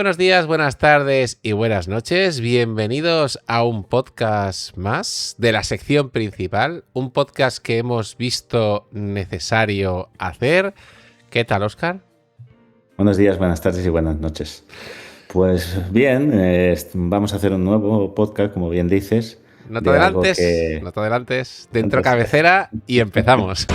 buenos días, buenas tardes y buenas noches. Bienvenidos a un podcast más de la sección principal, un podcast que hemos visto necesario hacer. ¿Qué tal, Óscar? Buenos días, buenas tardes y buenas noches. Pues bien, vamos a hacer un nuevo podcast, como bien dices, No te de algo adelantes, que... no te adelantes. Dentro cabecera y empezamos.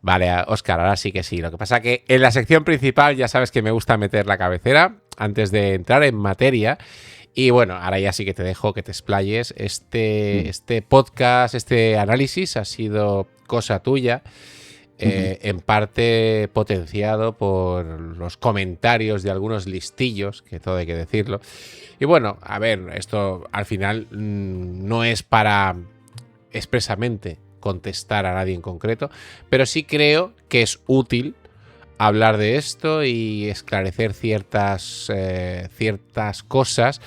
Vale, Óscar, ahora sí que sí. Lo que pasa que en la sección principal ya sabes que me gusta meter la cabecera antes de entrar en materia. Y bueno, ahora ya sí que te dejo que te explayes. Este podcast, este análisis ha sido cosa tuya, en parte potenciado por los comentarios de algunos listillos, que todo hay que decirlo. Y bueno, a ver, esto al final no es para expresamente contestar a nadie en concreto, pero sí creo que es útil hablar de esto y esclarecer ciertas cosas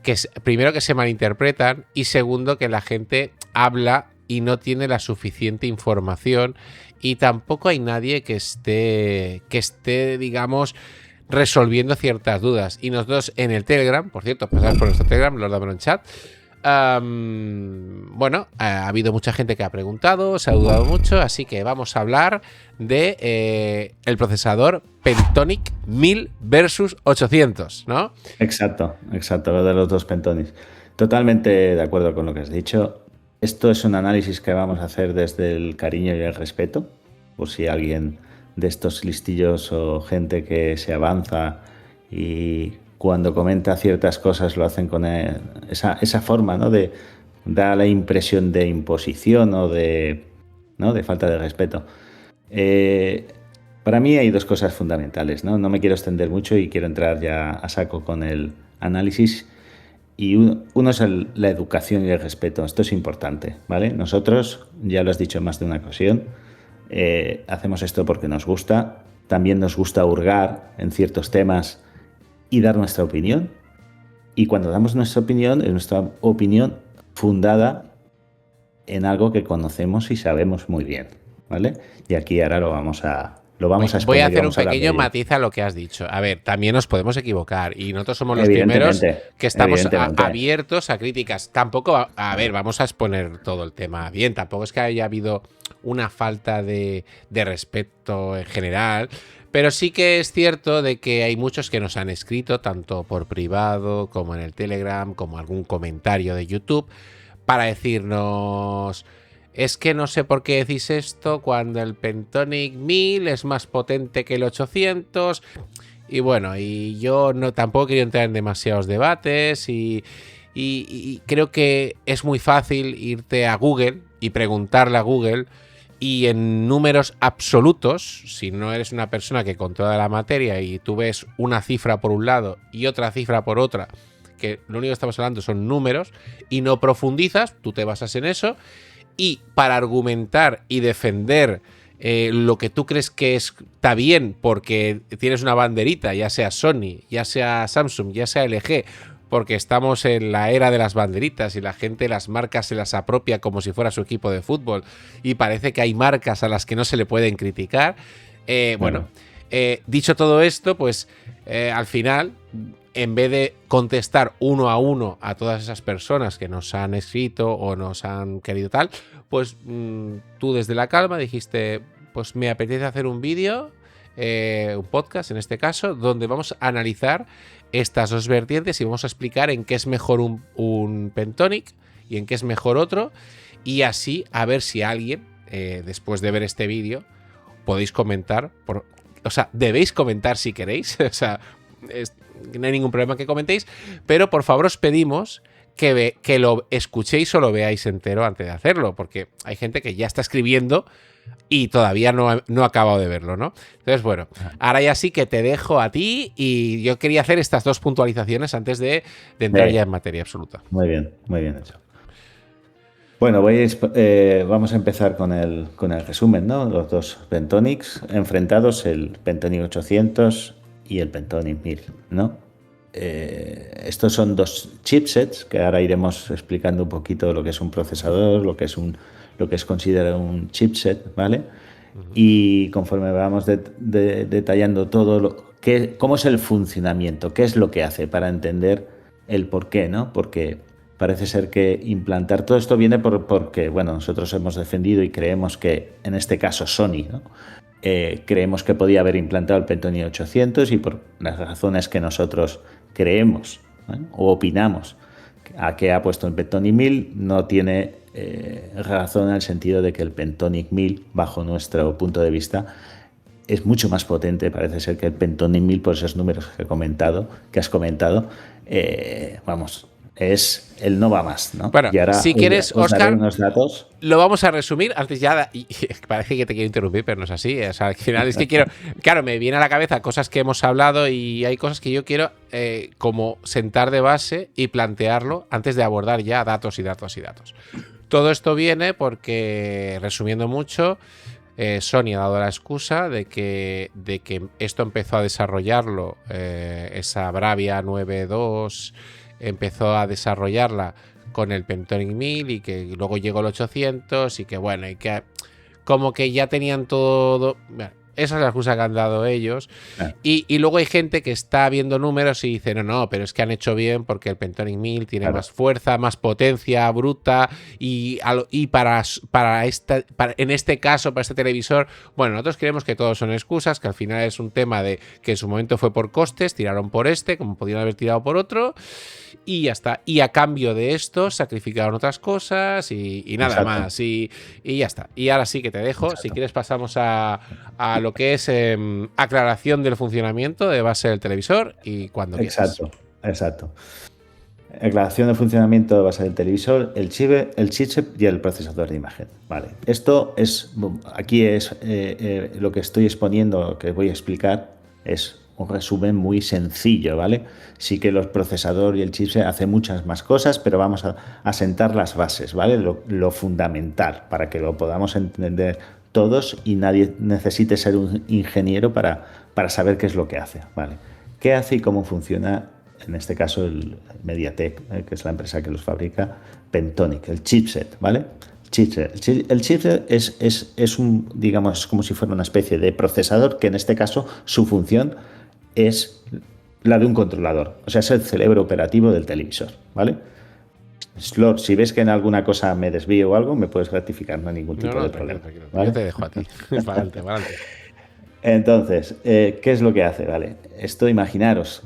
que primero que se malinterpretan y segundo que la gente habla y no tiene la suficiente información y tampoco hay nadie que esté digamos resolviendo ciertas dudas. Y nosotros en el Telegram, por cierto, pasad por nuestro Telegram, los damos en chat. Bueno, ha habido mucha gente que ha preguntado, se ha dudado mucho, así que vamos a hablar de el procesador Pentonic 1000 versus 800, ¿no? Exacto, lo de los dos Pentonics. Totalmente de acuerdo con lo que has dicho. Esto es un análisis que vamos a hacer desde el cariño y el respeto, por si alguien de estos listillos o gente que se avanza y cuando comenta ciertas cosas lo hacen con esa forma, ¿no? De dar la impresión de imposición o de falta de respeto. Para mí hay dos cosas fundamentales, ¿no? No me quiero extender mucho y quiero entrar ya a saco con el análisis. Y uno es la educación y el respeto. Esto es importante, ¿vale? Nosotros, ya lo has dicho en más de una ocasión, hacemos esto porque nos gusta. También nos gusta hurgar en ciertos temas y dar nuestra opinión. Y cuando damos nuestra opinión, es nuestra opinión fundada en algo que conocemos y sabemos muy bien, ¿vale? Y aquí ahora lo vamos a exponer. Voy a hacer un pequeño matiz a lo que has dicho. A ver, también nos podemos equivocar y nosotros somos los primeros que estamos abiertos a críticas. Tampoco, a ver, vamos a exponer todo el tema bien. Tampoco es que haya habido una falta de respeto en general. Pero sí que es cierto de que hay muchos que nos han escrito, tanto por privado como en el Telegram, como algún comentario de YouTube, para decirnos: es que no sé por qué decís esto cuando el Pentonic 1000 es más potente que el 800. Y bueno, y yo tampoco quiero entrar en demasiados debates y creo que es muy fácil irte a Google y preguntarle a Google. Y en números absolutos, si no eres una persona que controla la materia y tú ves una cifra por un lado y otra cifra por otra, que lo único que estamos hablando son números y no profundizas, tú te basas en eso. Y para argumentar y defender lo que tú crees que está bien porque tienes una banderita, ya sea Sony, ya sea Samsung, ya sea LG, porque estamos en la era de las banderitas y la gente las marcas se las apropia como si fuera su equipo de fútbol y parece que hay marcas a las que no se le pueden criticar. Bueno, dicho todo esto, pues al final, en vez de contestar uno a uno a todas esas personas que nos han escrito o nos han querido tal, pues tú desde la calma dijiste: pues me apetece hacer un vídeo, un podcast en este caso, donde vamos a analizar estas dos vertientes y vamos a explicar en qué es mejor un Pentonic y en qué es mejor otro, y así a ver si alguien, después de ver este vídeo, podéis comentar, o sea, debéis comentar si queréis, o sea, no hay ningún problema que comentéis, pero por favor os pedimos que lo escuchéis o lo veáis entero antes de hacerlo, porque hay gente que ya está escribiendo y todavía no ha acabado de verlo, ¿no? Entonces, bueno, ahora ya sí que te dejo a ti y yo quería hacer estas dos puntualizaciones antes de entrar ya en materia absoluta. Muy bien hecho. Bueno, vamos a empezar con el resumen, ¿no? Los dos Pentonics enfrentados, el Pentonic 800 y el Pentonic 1000, ¿no? estos son dos chipsets que ahora iremos explicando un poquito lo que es un procesador, lo que es considerado un chipset, ¿vale? Y conforme vamos detallando todo, cómo es el funcionamiento, qué es lo que hace para entender el por qué, ¿no? Porque parece ser que implantar todo esto viene porque, bueno, nosotros hemos defendido y creemos que, en este caso Sony, ¿no? Creemos que podía haber implantado el Pentium 800 y por las razones que nosotros creemos, ¿no? O opinamos a que ha puesto el Pentium 1000 no tiene razón en el sentido de que el Pentium 1000, bajo nuestro punto de vista, es mucho más potente, parece ser, que el Pentium 1000 por esos números que has comentado. Vamos, es el no va más, ¿no? Bueno, y ahora si quieres, Óscar, unos datos. Lo vamos a resumir antes ya. Y parece que te quiero interrumpir, pero no es así. O sea, al final es que quiero. Claro, me viene a la cabeza cosas que hemos hablado y hay cosas que yo quiero como sentar de base y plantearlo antes de abordar ya datos y datos y datos. Todo esto viene porque, resumiendo mucho, Sony ha dado la excusa de que esto empezó a desarrollarlo, esa Bravia 9.2 empezó a desarrollarla con el Pentium 1000 y que luego llegó el 800 y que bueno, y que como que ya tenían todo. Bueno, esa es la excusa que han dado ellos. Y luego hay gente que está viendo números y dice, no, pero es que han hecho bien porque el Pentium 1000 tiene más fuerza, más potencia bruta y en este caso, para este televisor, bueno, nosotros creemos que todos son excusas, que al final es un tema de que en su momento fue por costes, tiraron por como podían haber tirado por otro y ya está. Y a cambio de esto sacrificaron otras cosas y nada más. Y ya está. Y ahora sí que te dejo. Exacto. Si quieres pasamos a lo que es aclaración del funcionamiento de base del televisor y cuando quieras. Exacto. Aclaración del funcionamiento de base del televisor, el chipset y el procesador de imagen. Vale. Esto es, aquí es lo que estoy exponiendo, que voy a explicar, es un resumen muy sencillo, ¿vale? Sí que los procesadores y el chipset hacen muchas más cosas, pero vamos a sentar las bases, ¿vale? Lo fundamental, para que lo podamos entender todos y nadie necesite ser un ingeniero para saber qué es lo que hace, ¿vale? ¿Qué hace y cómo funciona, en este caso, el MediaTek, que es la empresa que los fabrica, Pentonic, el chipset, ¿vale? El chipset es un, digamos, es como si fuera una especie de procesador que en este caso su función es la de un controlador, o sea, es el cerebro operativo del televisor, ¿vale? Slor, si ves que en alguna cosa me desvío o algo, me puedes rectificar, no hay ningún tipo de problema. ¿Vale? Yo te dejo a ti. Para adelante. Entonces, ¿qué es lo que hace? ¿Vale? Esto, imaginaros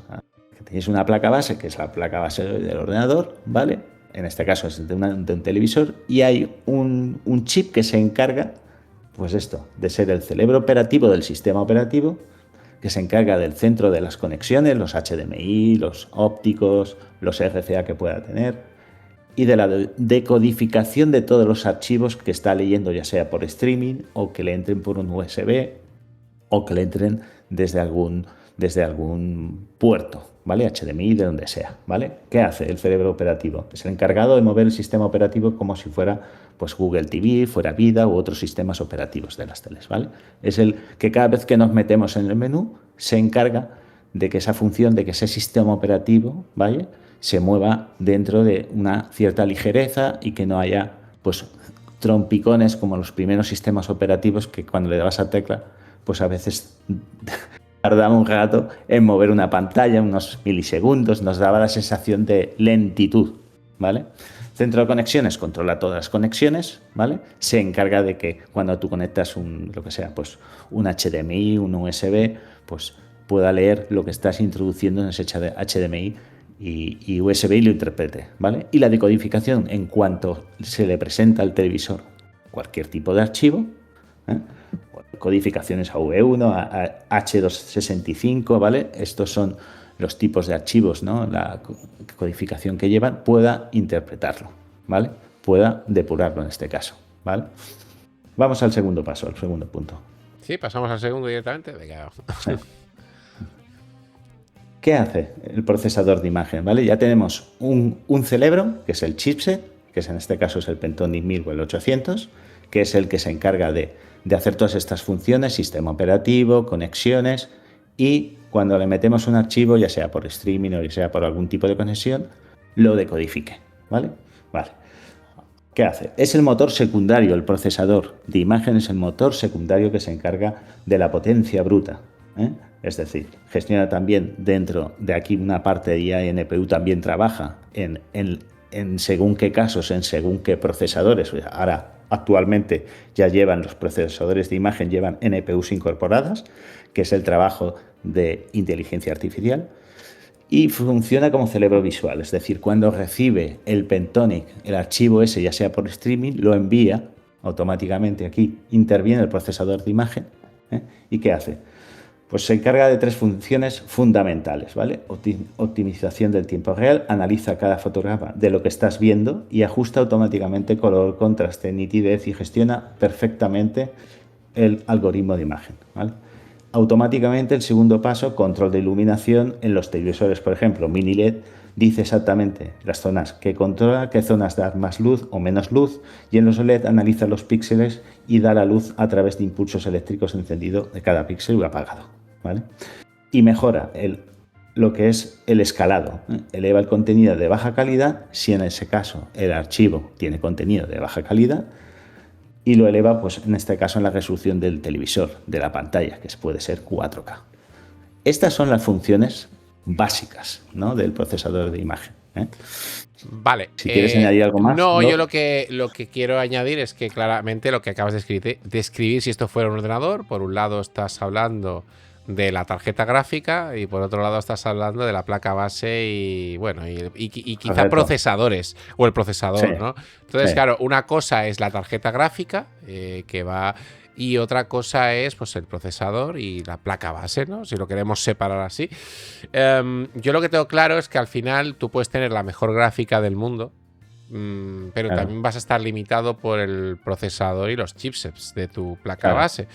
que tenéis una placa base, que es la placa base del ordenador, ¿vale? En este caso es de un televisor, y hay un chip que se encarga, pues esto, de ser el cerebro operativo del sistema operativo, que se encarga del centro de las conexiones, los HDMI, los ópticos, los RCA que pueda tener, y de la decodificación de todos los archivos que está leyendo, ya sea por streaming, o que le entren por un USB, o que le entren desde algún puerto, ¿vale? HDMI, de donde sea, ¿vale? ¿Qué hace el cerebro operativo? Es el encargado de mover el sistema operativo como si fuera, pues, Google TV, fuera Vida u otros sistemas operativos de las teles, ¿vale? Es el que cada vez que nos metemos en el menú se encarga de que esa función, de que ese sistema operativo, ¿vale?, se mueva dentro de una cierta ligereza y que no haya, pues, trompicones como los primeros sistemas operativos que cuando le dabas a tecla, pues a veces tardaba un rato en mover una pantalla, unos milisegundos, nos daba la sensación de lentitud, ¿vale? Centro de conexiones controla todas las conexiones, ¿vale? Se encarga de que cuando tú conectas un HDMI, un USB, pues pueda leer lo que estás introduciendo en ese HDMI y USB y lo interprete, ¿vale? Y la decodificación, en cuanto se le presenta al televisor cualquier tipo de archivo, codificaciones AV1, a H265, ¿vale? Estos son los tipos de archivos, ¿no? La codificación que llevan, pueda interpretarlo, ¿vale? Pueda depurarlo en este caso, ¿vale? Vamos al segundo paso, al segundo punto. Sí, pasamos al segundo directamente. Venga. Sí. ¿Qué hace el procesador de imagen? ¿Vale? Ya tenemos un cerebro, que es el chipset, que en este caso es el Pentium 1000 o el 800, que es el que se encarga de hacer todas estas funciones, sistema operativo, conexiones y cuando le metemos un archivo, ya sea por streaming o ya sea por algún tipo de conexión, lo decodifique, ¿vale? Vale. ¿Qué hace? Es el motor secundario, el procesador de imagen es el motor secundario que se encarga de la potencia bruta, ¿eh? Es decir, gestiona también dentro de aquí una parte de IA y NPU, también trabaja en según qué casos, en según qué procesadores. Ahora, actualmente ya llevan los procesadores de imagen, llevan NPUs incorporadas, que es el trabajo de inteligencia artificial. Y funciona como cerebro visual, es decir, cuando recibe el Pentonic, el archivo ese, ya sea por streaming, lo envía automáticamente aquí, interviene el procesador de imagen, ¿eh? ¿Y qué hace? Pues se encarga de 3 funciones fundamentales, ¿vale? Optimización del tiempo real, analiza cada fotograma de lo que estás viendo y ajusta automáticamente color, contraste, nitidez y gestiona perfectamente el algoritmo de imagen, ¿vale? Automáticamente el segundo paso, control de iluminación en los televisores, por ejemplo, mini LED, dice exactamente las zonas que controla, qué zonas dar más luz o menos luz, y en los LED analiza los píxeles y da la luz a través de impulsos eléctricos encendidos de cada píxel y apagado, ¿vale? Y mejora lo que es el escalado, ¿eh? Eleva el contenido de baja calidad, si en ese caso el archivo tiene contenido de baja calidad, y lo eleva, pues en este caso, en la resolución del televisor, de la pantalla, que puede ser 4K. Estas son las funciones básicas, ¿no?, del procesador de imagen, ¿eh? Vale. Si quieres añadir algo más. No, yo lo que quiero añadir es que claramente lo que acabas de describir, si esto fuera un ordenador, por un lado estás hablando de la tarjeta gráfica y por otro lado estás hablando de la placa base y bueno, y quizá Correcto. Procesadores o el procesador, sí, ¿no? Entonces, sí, claro, una cosa es la tarjeta gráfica que va, y otra cosa es pues el procesador y la placa base, ¿no? Si lo queremos separar así. Yo lo que tengo claro es que al final tú puedes tener la mejor gráfica del mundo, pero claro, también vas a estar limitado por el procesador y los chipsets de tu placa base.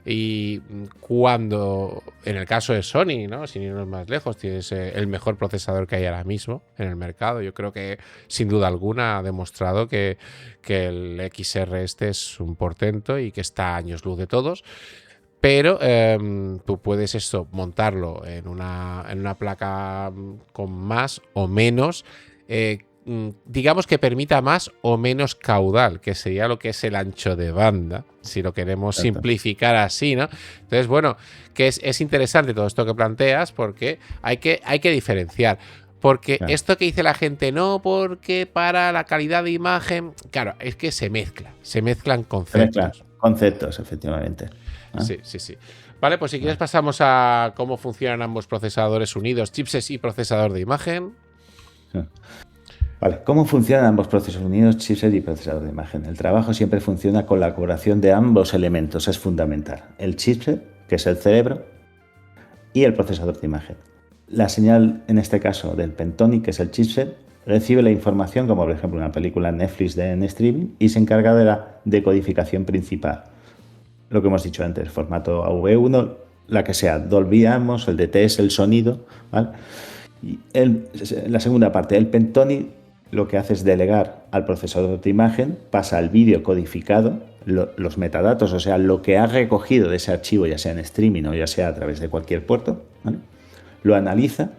Y cuando, en el caso de Sony, ¿no?, sin irnos más lejos, tienes el mejor procesador que hay ahora mismo en el mercado. Yo creo que sin duda alguna ha demostrado que el XR este es un portento y que está a años luz de todos. Pero tú puedes montarlo en una placa con más o menos, digamos que permita más o menos caudal, que sería lo que es el ancho de banda, si lo queremos simplificar así, ¿no? Entonces, bueno, que es interesante todo esto que planteas, porque hay que diferenciar. Porque esto que dice la gente, no, porque para la calidad de imagen, claro, es que se mezclan conceptos. Conceptos, efectivamente. Sí. Vale, pues si quieres pasamos a cómo funcionan ambos procesadores unidos, chipsets y procesador de imagen. Vale, ¿cómo funcionan ambos procesos unidos, chipset y procesador de imagen? El trabajo siempre funciona con la colaboración de ambos elementos, es fundamental. El chipset, que es el cerebro, y el procesador de imagen. La señal, en este caso, del Pentonic, que es el chipset, recibe la información, como por ejemplo una película en Netflix en streaming, y se encarga de la decodificación principal. Lo que hemos dicho antes, formato AV1, la que sea, Dolby Atmos, el DTS, el sonido, ¿vale? Y la segunda parte, el Pentonic, lo que hace es delegar al procesador de imagen, pasa al vídeo codificado, los metadatos, o sea, lo que ha recogido de ese archivo, ya sea en streaming o ya sea a través de cualquier puerto, ¿vale?, lo analiza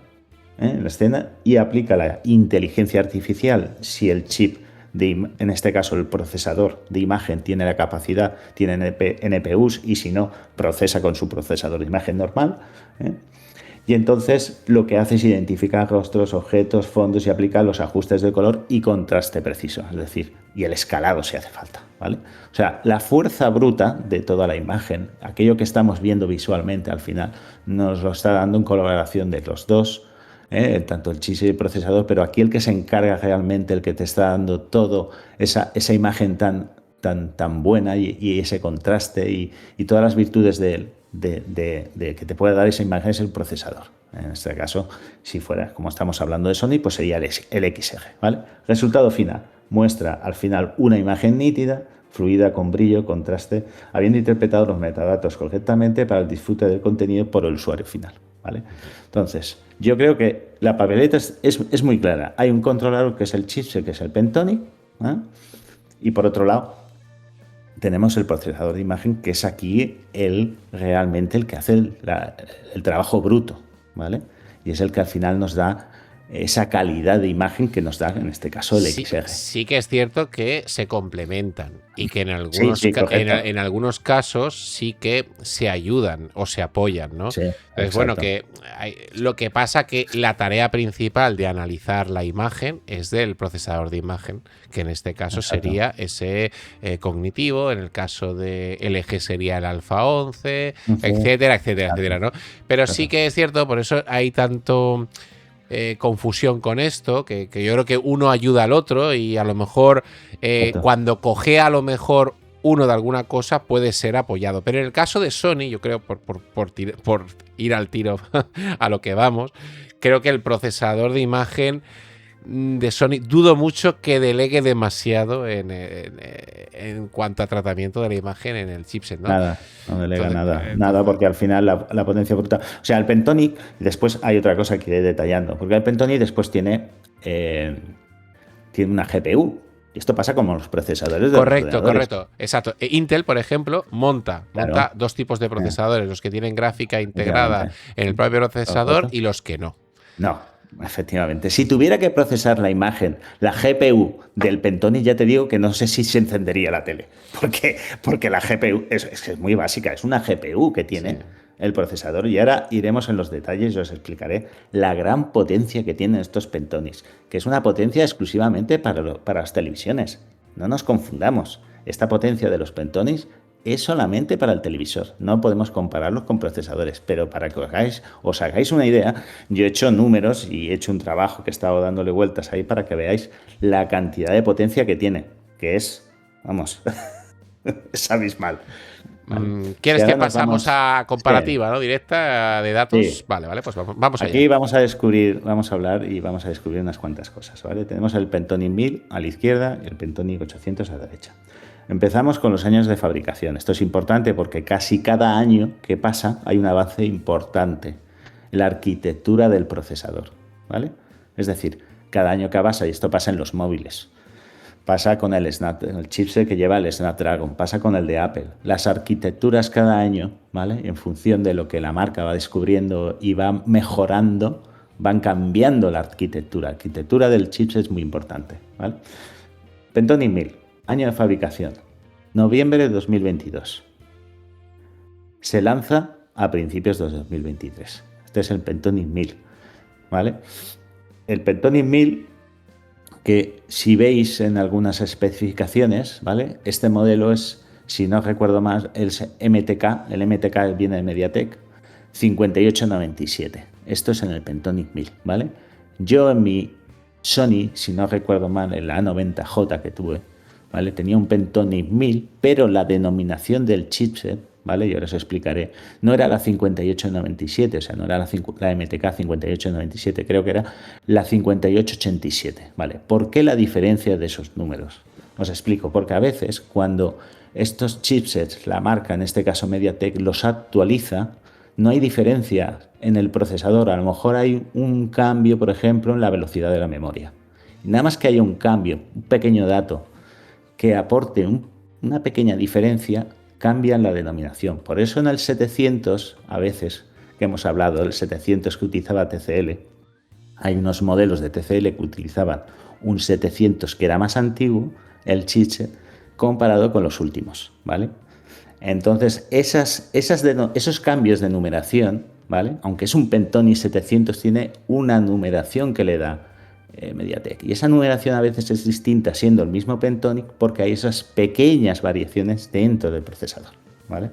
en la escena y aplica la inteligencia artificial si el chip, en este caso el procesador de imagen, tiene la capacidad, tiene NPUs, y si no, procesa con su procesador de imagen normal, ¿eh? Y entonces lo que hace es identificar rostros, objetos, fondos y aplica los ajustes de color y contraste preciso, es decir, y el escalado si hace falta, ¿vale? O sea, la fuerza bruta de toda la imagen, aquello que estamos viendo visualmente al final, nos lo está dando en colaboración de los dos, tanto el chip y el procesador, pero aquí el que se encarga realmente, el que te está dando todo esa imagen tan buena y ese contraste y todas las virtudes de que te puede dar esa imagen es el procesador. En este caso, si fuera, como estamos hablando de Sony, pues sería el XR, ¿vale? Resultado final. Muestra al final una imagen nítida, fluida, con brillo, contraste, habiendo interpretado los metadatos correctamente para el disfrute del contenido por el usuario final, ¿vale? Entonces, yo creo que la papeleta es muy clara. Hay un controlador que es el chipset, que es el Pentonic, ¿eh? Y por otro lado, tenemos el procesador de imagen, que es aquí realmente el que hace el trabajo bruto, ¿vale? Y es el que al final nos da esa calidad de imagen que nos da, en este caso, el XR. Sí que es cierto que se complementan y que en algunos casos sí que se ayudan o se apoyan, ¿no? Sí, entonces, bueno, lo que pasa que la tarea principal de analizar la imagen es del procesador de imagen, que en este caso sería ese cognitivo, en el caso de LG sería el Alpha 11, etcétera, ¿no? Pero sí que es cierto, por eso hay tanto confusión con esto, que yo creo que uno ayuda al otro y a lo mejor cuando cojea a lo mejor uno de alguna cosa puede ser apoyado. Pero en el caso de Sony, yo creo, por ir al tiro a lo que vamos, creo que el procesador de imagen de Sony dudo mucho que delegue demasiado en cuanto a tratamiento de la imagen en el chipset, ¿no? Nada, no delega nada, porque al final la potencia bruta... O sea, el Pentonic, después hay otra cosa que iré detallando, porque el Pentonic después tiene una GPU. Y esto pasa como los procesadores de Correcto, exacto. Intel, por ejemplo, monta dos tipos de procesadores, los que tienen gráfica integrada en el propio procesador y los que no. No, efectivamente. Si tuviera que procesar la imagen, la GPU del Pentonic, ya te digo que no sé si se encendería la tele. Porque la GPU es muy básica, es una GPU que tiene el procesador. Y ahora iremos en los detalles y os explicaré la gran potencia que tienen estos Pentonics, que es una potencia exclusivamente para las televisiones. No nos confundamos. Esta potencia de los Pentonics es solamente para el televisor, no podemos compararlos con procesadores, pero para que os hagáis una idea, yo he hecho números y he hecho un trabajo que he estado dándole vueltas ahí para que veáis la cantidad de potencia que tiene, que es, vamos, es abismal. Vale. ¿Quieres que pasamos a comparativa, ¿no? Directa de datos? Sí. Vale, pues vamos allá. Aquí vamos a hablar y vamos a descubrir unas cuantas cosas, ¿vale? Tenemos el Pentonic 1000 a la izquierda y el Pentonic 800 a la derecha. Empezamos con los años de fabricación. Esto es importante porque casi cada año que pasa hay un avance importante en la arquitectura del procesador, ¿vale? Es decir, cada año que pasa, y esto pasa en los móviles, pasa con el chipset que lleva el Snapdragon, pasa con el de Apple. Las arquitecturas cada año, ¿vale? En función de lo que la marca va descubriendo y va mejorando, van cambiando la arquitectura. La arquitectura del chipset es muy importante, ¿vale? Pentonic 1000. Año de fabricación, noviembre de 2022. Se lanza a principios de 2023. Este es el Pentonic 1000, ¿vale? El Pentonic 1000, que si veis en algunas especificaciones, ¿vale? Este modelo es, si no recuerdo más, el MTK. El MTK viene de MediaTek, 5897. Esto es en el Pentonic 1000, ¿vale? Yo en mi Sony, si no recuerdo mal, el A90J que tuve, ¿vale? Tenía un Pentonic 1000, pero la denominación del chipset, ¿vale? Y ahora os explicaré, no era la 5897, o sea, no era la MTK 5897, creo que era la 5887, ¿vale? ¿Por qué la diferencia de esos números? Os explico, porque a veces cuando estos chipsets, la marca, en este caso MediaTek, los actualiza, no hay diferencia en el procesador, a lo mejor hay un cambio, por ejemplo, en la velocidad de la memoria. Y nada más que haya un cambio, un pequeño dato, que aporte una pequeña diferencia, cambian la denominación. Por eso en el 700, a veces, que hemos hablado del 700 que utilizaba TCL, hay unos modelos de TCL que utilizaban un 700 que era más antiguo, el chipset, comparado con los últimos, ¿vale? Entonces, esos cambios de numeración, ¿vale? Aunque es un Pentonic 700, tiene una numeración que le da MediaTek. Y esa numeración a veces es distinta siendo el mismo Pentonic porque hay esas pequeñas variaciones dentro del procesador, ¿vale?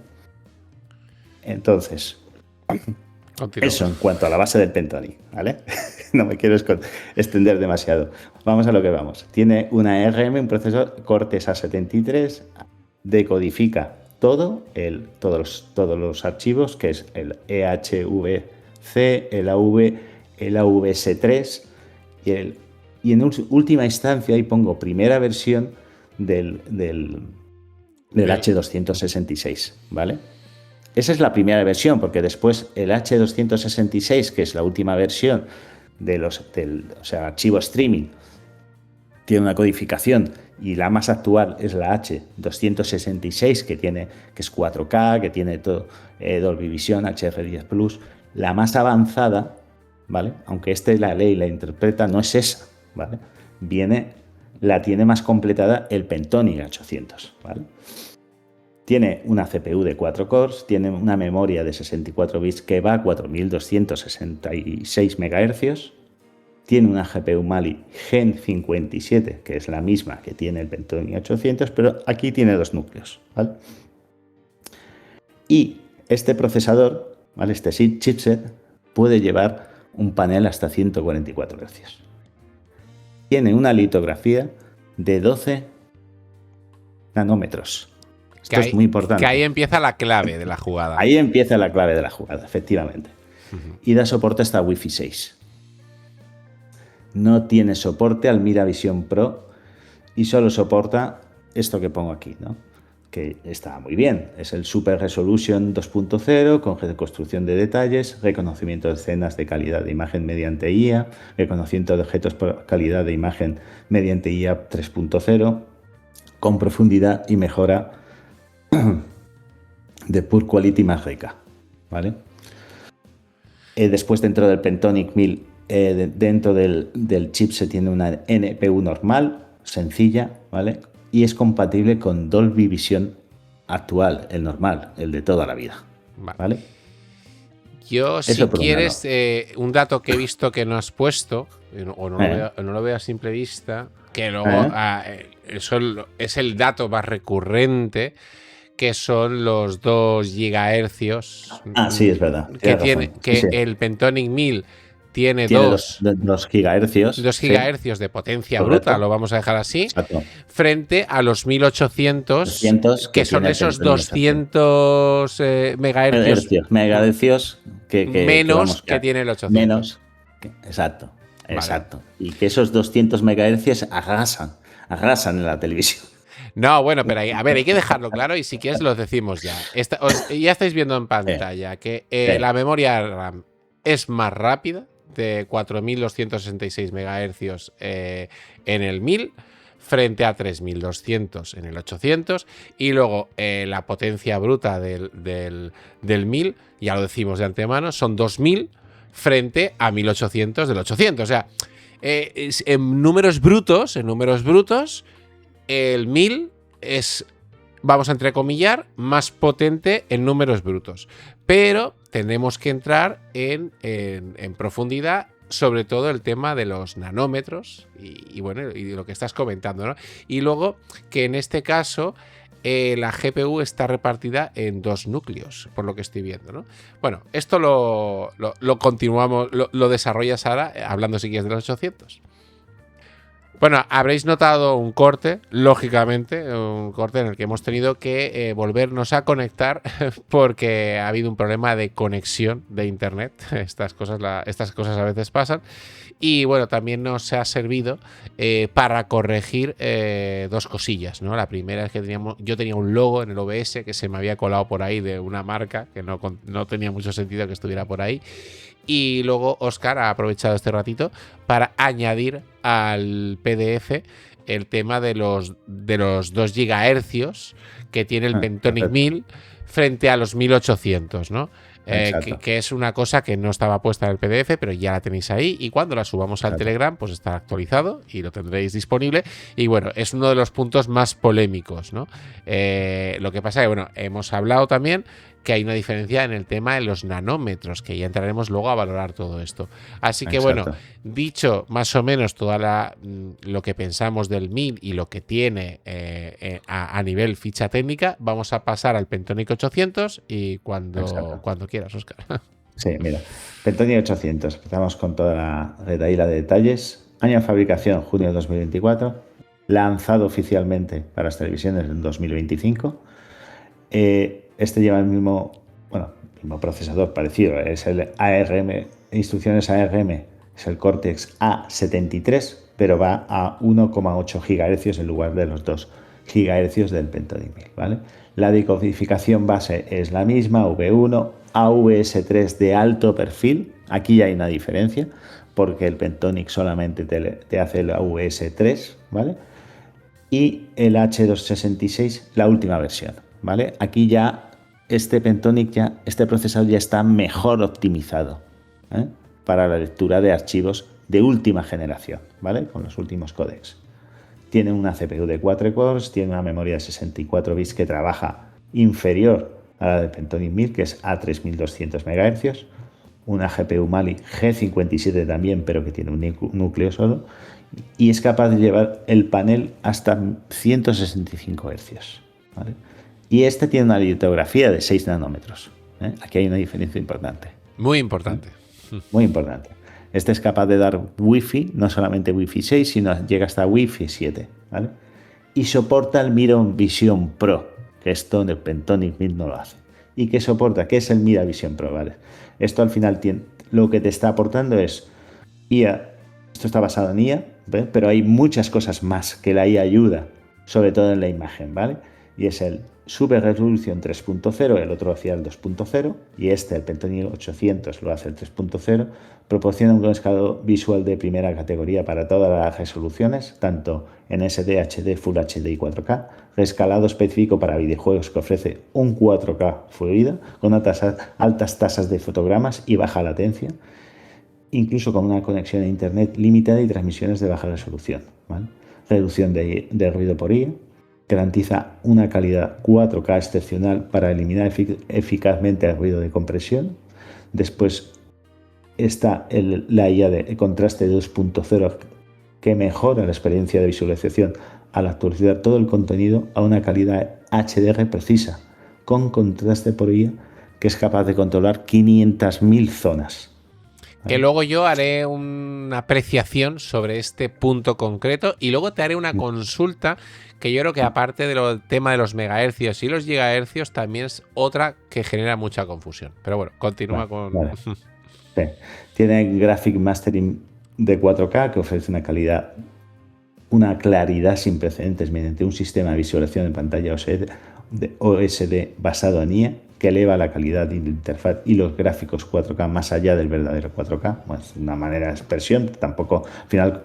Entonces, eso en cuanto a la base del Pentonic, ¿vale? No me quiero extender demasiado. Vamos a lo que vamos. Tiene una ARM, un procesador Cortex A73, decodifica todos los archivos, que es el EHVC, el AV, el AVS3 y en última instancia, ahí pongo primera versión del H266, ¿vale? Esa es la primera versión, porque después el H266, que es la última versión de archivo streaming, tiene una codificación y la más actual es la H266 que es 4K, que tiene todo Dolby Vision, HDR10 Plus. La más avanzada, ¿vale? Aunque la ley la interpreta, no es esa, ¿vale? La tiene más completada el Pentonic 800, ¿vale? Tiene una CPU de 4 cores, tiene una memoria de 64 bits que va a 4266 MHz, tiene una GPU Mali Gen 57, que es la misma que tiene el Pentonic 800, pero aquí tiene 2 núcleos, ¿vale? Y este procesador, ¿vale? Este chipset, puede llevar un panel hasta 144 Hz. Tiene una litografía de 12 nanómetros. Esto es muy importante. Que ahí empieza la clave de la jugada. Ahí empieza la clave de la jugada, efectivamente. Y da soporte hasta Wi-Fi 6. No tiene soporte al Miravisión Pro y solo soporta esto que pongo aquí, ¿no? Que está muy bien. Es el Super Resolution 2.0 con reconstrucción de detalles, reconocimiento de escenas de calidad de imagen mediante IA, reconocimiento de objetos por calidad de imagen mediante IA 3.0, con profundidad y mejora de Pure Quality más rica, ¿vale? Después, dentro del Pentonic 1000, dentro del chip se tiene una NPU normal, sencilla, ¿vale? Y es compatible con Dolby Vision actual, el normal, el de toda la vida, ¿vale? Yo, si quieres, un dato que he visto que no has puesto, o no lo veo a simple vista, que luego eso es el dato más recurrente, que son los 2 GHz. Sí, es verdad. El Pentonic 1000 tiene 2 GHz. 2 GHz de potencia bruta, lo vamos a dejar así. Exacto. Frente a los 1800, que son esos 200 megahercios menos que tiene el 800. Menos. Exacto. Exacto. Y que esos 200 megahercios arrasan en la televisión. No, bueno, pero a ver, hay que dejarlo claro y si quieres lo decimos ya. Ya estáis viendo en pantalla que la memoria RAM es más rápida, de 4266 MHz en el 1000 frente a 3200 en el 800, y luego la potencia bruta del 1000, ya lo decimos de antemano, son 2000 frente a 1800 del 800. O sea, en números brutos, el 1000 es, vamos a entrecomillar, más potente en números brutos. Pero tenemos que entrar en profundidad, sobre todo el tema de los nanómetros y bueno, y lo que estás comentando, ¿no? Y luego que en este caso la GPU está repartida en 2 núcleos, por lo que estoy viendo, ¿no? Bueno, esto lo continuamos, lo desarrolla Sara, hablando si quieres de los 800. Bueno, habréis notado un corte, lógicamente, un corte en el que hemos tenido que volvernos a conectar porque ha habido un problema de conexión de internet. Estas cosas a veces pasan. Y bueno, también nos ha servido para corregir 2 cosillas, ¿no? La primera es que yo tenía un logo en el OBS que se me había colado por ahí de una marca que no tenía mucho sentido que estuviera por ahí. Y luego Óscar ha aprovechado este ratito para añadir al PDF el tema de los 2 GHz que tiene el Pentonic 1000 frente a los 1800, ¿no? Que es una cosa que no estaba puesta en el PDF, pero ya la tenéis ahí, y cuando la subamos al Telegram pues estará actualizado y lo tendréis disponible. Y bueno, es uno de los puntos más polémicos, ¿no? Lo que pasa es que, bueno, hemos hablado también que hay una diferencia en el tema de los nanómetros, que ya entraremos luego a valorar todo esto. Así que bueno, dicho más o menos lo que pensamos del 1000 y lo que tiene a nivel ficha técnica, vamos a pasar al Pentonic 800 y cuando quieras, Óscar. Sí, mira, Pentonic 800, empezamos con toda la retaíla de detalles. Año de fabricación, junio de 2024. Lanzado oficialmente para las televisiones en 2025. Este lleva el mismo procesador parecido, es el ARM, instrucciones ARM, es el Cortex A73, pero va a 1,8 GHz en lugar de los 2 GHz del Pentonic 1000, ¿vale? La decodificación base es la misma, V1, AVS3 de alto perfil. Aquí ya hay una diferencia, porque el Pentonic solamente te hace el AVS3, ¿vale? Y el H266, la última versión, ¿vale? Aquí ya este Pentonic, este procesador ya está mejor optimizado, ¿eh? Para la lectura de archivos de última generación, ¿vale? Con los últimos códecs. Tiene una CPU de 4 cores, tiene una memoria de 64 bits que trabaja inferior a la del Pentonic 1000, que es a 3200 MHz, una GPU Mali G57 también, pero que tiene un núcleo solo, y es capaz de llevar el panel hasta 165 Hz, ¿vale? Y este tiene una litografía de 6 nanómetros, ¿eh? Aquí hay una diferencia importante. Muy importante. Muy importante. Este es capaz de dar Wi-Fi, no solamente Wi-Fi 6, sino llega hasta Wi-Fi 7, ¿vale? Y soporta el Miron Vision Pro, que esto en el Pentonic 1000 no lo hace. ¿Y qué soporta? ¿Qué es el Mira Vision Pro? ¿Vale? Esto al final lo que te está aportando es IA. Esto está basado en IA, ¿ves? Pero hay muchas cosas más que la IA ayuda, sobre todo en la imagen, ¿vale? Y es el Super Resolución 3.0, el otro hacía el 2.0, y el Pentonic 800 lo hace el 3.0, proporciona un escalado visual de primera categoría para todas las resoluciones, tanto en SD, HD, Full HD y 4K, rescalado específico para videojuegos que ofrece un 4K fluido, con altas tasas de fotogramas y baja latencia, incluso con una conexión a internet limitada y transmisiones de baja resolución, ¿vale? Reducción de ruido por IA, garantiza una calidad 4K excepcional para eliminar eficazmente el ruido de compresión. Después está la IA de contraste 2.0 que mejora la experiencia de visualización al actualizar todo el contenido a una calidad HDR precisa, con contraste por IA que es capaz de controlar 500.000 zonas. Que luego yo haré una apreciación sobre este punto concreto y luego te haré una consulta que yo creo que aparte del tema de los megahercios y los gigahercios también es otra que genera mucha confusión. Pero bueno, continúa con... Vale. Sí. Tiene Graphic Mastering de 4K que ofrece una claridad sin precedentes mediante un sistema de visualización de pantalla OSD basado en IA que eleva la calidad de la interfaz y los gráficos 4K más allá del verdadero 4K. Bueno, es una manera de expresión, tampoco, al final,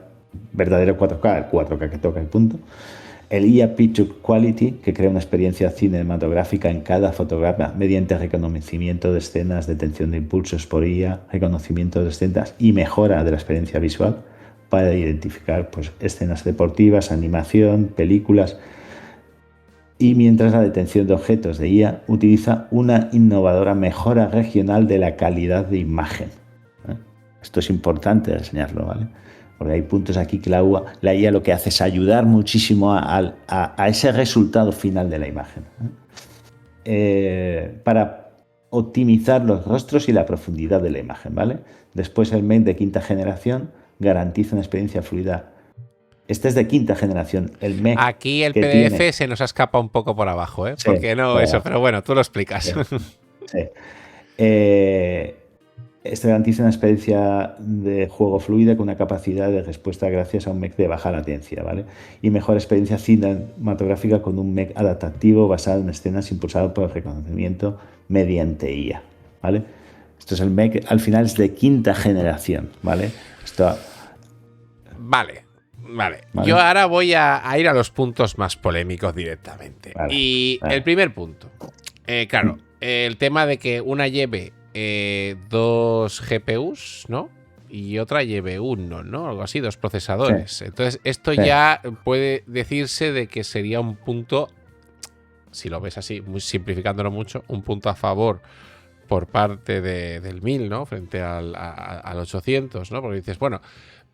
verdadero 4K, el 4K que toca el punto. El IA Picture Quality, que crea una experiencia cinematográfica en cada fotograma mediante reconocimiento de escenas, detención de impulsos por IA, reconocimiento de escenas y mejora de la experiencia visual para identificar pues, escenas deportivas, animación, películas. Y mientras la detención de objetos de IA utiliza una innovadora mejora regional de la calidad de imagen. Esto es importante enseñarlo, ¿vale? Porque hay puntos aquí que la IA lo que hace es ayudar muchísimo a ese resultado final de la imagen. Para optimizar los rostros y la profundidad de la imagen, ¿vale? Después el MEC de quinta generación garantiza una experiencia fluida. Este es de quinta generación. El MEC aquí el PDF se nos escapa un poco por abajo, ¿eh? Sí, porque no eso, pero bueno, tú lo explicas. Sí. Este garantiza una experiencia de juego fluida con una capacidad de respuesta gracias a un MEC de baja latencia, ¿vale? Y mejor experiencia cinematográfica con un MEC adaptativo basado en escenas impulsado por el reconocimiento mediante IA, ¿vale? Esto es el MEC, al final es de quinta generación, ¿vale? Vale. Yo ahora voy a ir a los puntos más polémicos directamente. Vale. El primer punto, claro, el tema de que una lleve 2 GPUs, ¿no? Y otra lleve uno, ¿no? Algo así, 2 procesadores. Sí. Entonces, esto ya puede decirse de que sería un punto, si lo ves así, muy simplificándolo mucho, un punto a favor por parte del 1000, ¿no? Frente al 800, ¿no? Porque dices, bueno,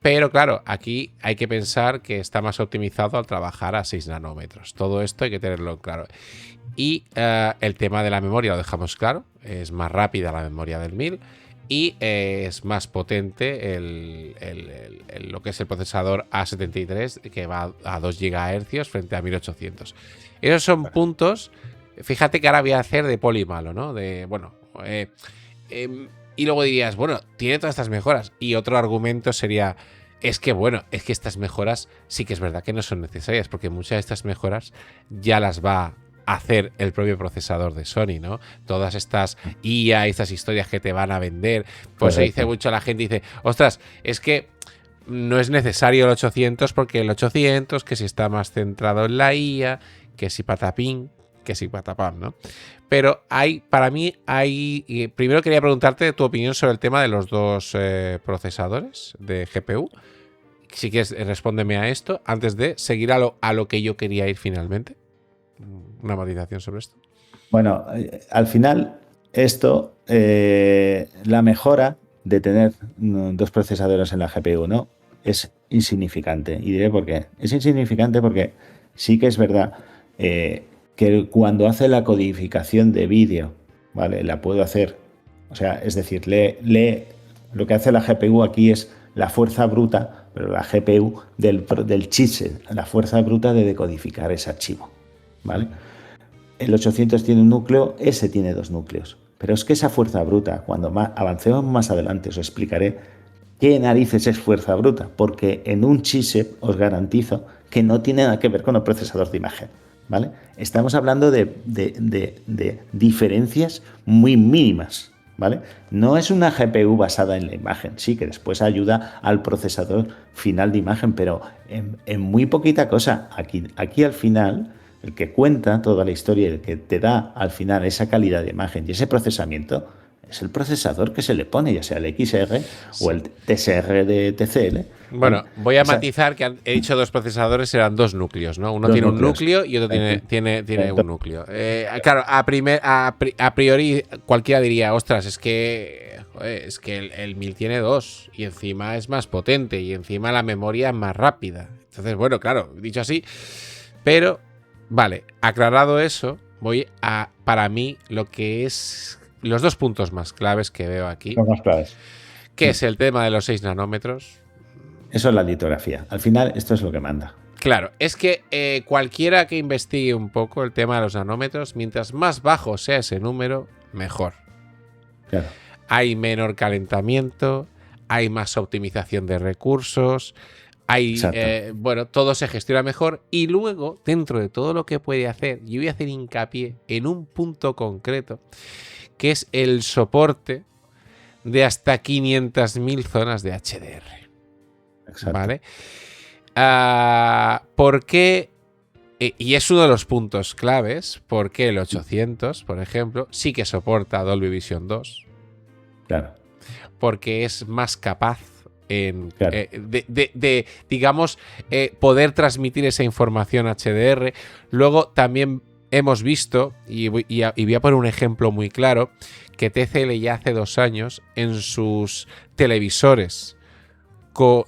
pero claro, aquí hay que pensar que está más optimizado al trabajar a 6 nanómetros. Todo esto hay que tenerlo claro. Y el tema de la memoria lo dejamos claro, es más rápida la memoria del 1000 y es más potente lo que es el procesador A73 que va a 2 GHz frente a 1800. Esos son puntos, fíjate que ahora voy a hacer de poli malo, ¿no? Y luego dirías, bueno, tiene todas estas mejoras. Y otro argumento sería, es que bueno, es que estas mejoras sí que es verdad que no son necesarias, porque muchas de estas mejoras ya las va a hacer el propio procesador de Sony, ¿no? Todas estas IA, estas historias que te van a vender, pues se dice mucho, la gente dice, ostras, es que no es necesario el 800 porque el 800, que si está más centrado en la IA, que si patapín, que si patapam, ¿no? Pero para mí primero quería preguntarte tu opinión sobre el tema de los dos procesadores de GPU. Si quieres, respóndeme a esto antes de seguir a lo que yo quería ir finalmente. Una matización sobre esto. Bueno, al final, esto, la mejora de tener dos procesadores en la GPU, ¿no? Es insignificante. Y diré por qué. Es insignificante porque sí que es verdad que cuando hace la codificación de vídeo, ¿vale? La puedo hacer. O sea, es decir, lo que hace la GPU aquí es la fuerza bruta, pero la GPU del chipset, la fuerza bruta de decodificar ese archivo, ¿vale? El 800 tiene un núcleo, ese tiene dos núcleos. Pero es que esa fuerza bruta, cuando avancemos más adelante, os explicaré qué narices es fuerza bruta, porque en un chipset os garantizo que no tiene nada que ver con el procesador de imagen, ¿vale? Estamos hablando de diferencias muy mínimas, ¿vale? No es una GPU basada en la imagen, sí que después ayuda al procesador final de imagen, pero en muy poquita cosa. Aquí al final, el que cuenta toda la historia y el que te da al final esa calidad de imagen y ese procesamiento es el procesador que se le pone, ya sea el XR o el TSR de TCL. Bueno, voy a matizar que he dicho dos procesadores, eran dos núcleos, ¿no? Uno tiene un núcleo y otro tiene un núcleo. Claro, a priori cualquiera diría, ostras, es que el 1000 tiene dos y encima es más potente y encima la memoria es más rápida. Entonces, bueno, claro, dicho así, pero vale, aclarado eso, voy a, para mí, lo que es los dos puntos más claves que veo aquí. Los más claves. Que es el tema de los 6 nanómetros. Eso es la litografía. Al final, esto es lo que manda. Claro, es que cualquiera que investigue un poco el tema de los nanómetros, mientras más bajo sea ese número, mejor. Claro. Hay menor calentamiento, hay más optimización de recursos, bueno, todo se gestiona mejor y luego, dentro de todo lo que puede hacer, yo voy a hacer hincapié en un punto concreto, que es el soporte de hasta 500.000 zonas de HDR. Exacto. ¿Vale? ¿Por qué? Y es uno de los puntos claves, porque el 800, por ejemplo, sí que soporta Dolby Vision 2. Claro. Porque es más capaz claro. digamos, poder transmitir esa información HDR. Luego también hemos visto, y voy a poner un ejemplo muy claro, que TCL ya hace 2 años en sus televisores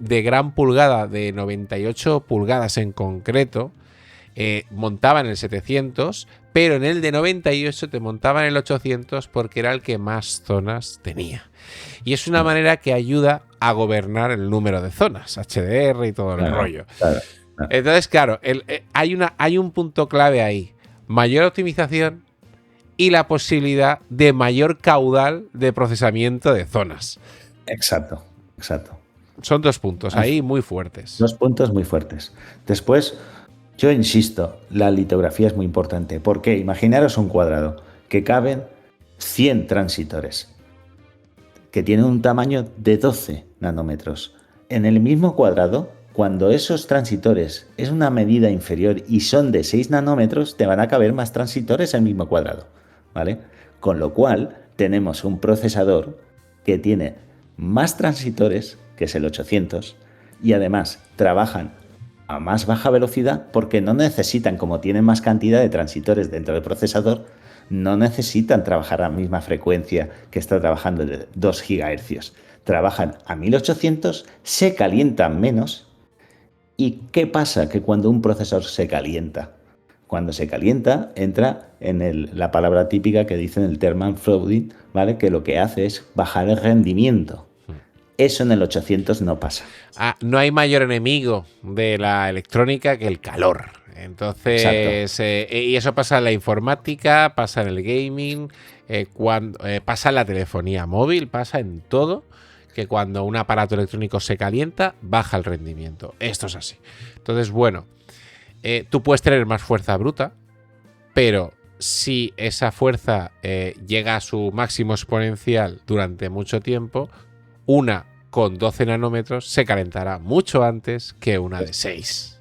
de gran pulgada, de 98 pulgadas en concreto, montaban el 700, pero en el de 98 te montaban el 800 porque era el que más zonas tenía. Y es una manera que ayuda a gobernar el número de zonas, HDR y todo el rollo. Claro. Entonces, claro, hay un punto clave ahí. Mayor optimización y la posibilidad de mayor caudal de procesamiento de zonas. Exacto. Son 2 puntos ahí muy fuertes. 2 puntos muy fuertes. Después, yo insisto, la litografía es muy importante. Porque imaginaros un cuadrado que caben 100 transitores, que tienen un tamaño de 12 nanómetros. En el mismo cuadrado, cuando esos transitores es una medida inferior y son de 6 nanómetros, te van a caber más transitores en el mismo cuadrado, ¿vale? Con lo cual, tenemos un procesador que tiene más transitores, que es el 800, y además trabajan a más baja velocidad porque no necesitan, como tienen más cantidad de transitores dentro del procesador, no necesitan trabajar a la misma frecuencia que está trabajando de 2 GHz. Trabajan a 1800, se calientan menos. ¿Y qué pasa? Que cuando un procesador se calienta, cuando se calienta, entra en la palabra típica que dicen el thermal flooding, ¿vale? Que lo que hace es bajar el rendimiento. Eso en el 800 no pasa. No hay mayor enemigo de la electrónica que el calor. Entonces, y eso pasa en la informática, pasa en el gaming, pasa en la telefonía móvil, pasa en todo, que cuando un aparato electrónico se calienta, baja el rendimiento. Esto es así. Entonces, bueno, tú puedes tener más fuerza bruta, pero si esa fuerza llega a su máximo exponencial durante mucho tiempo, una con 12 nanómetros se calentará mucho antes que una de 6.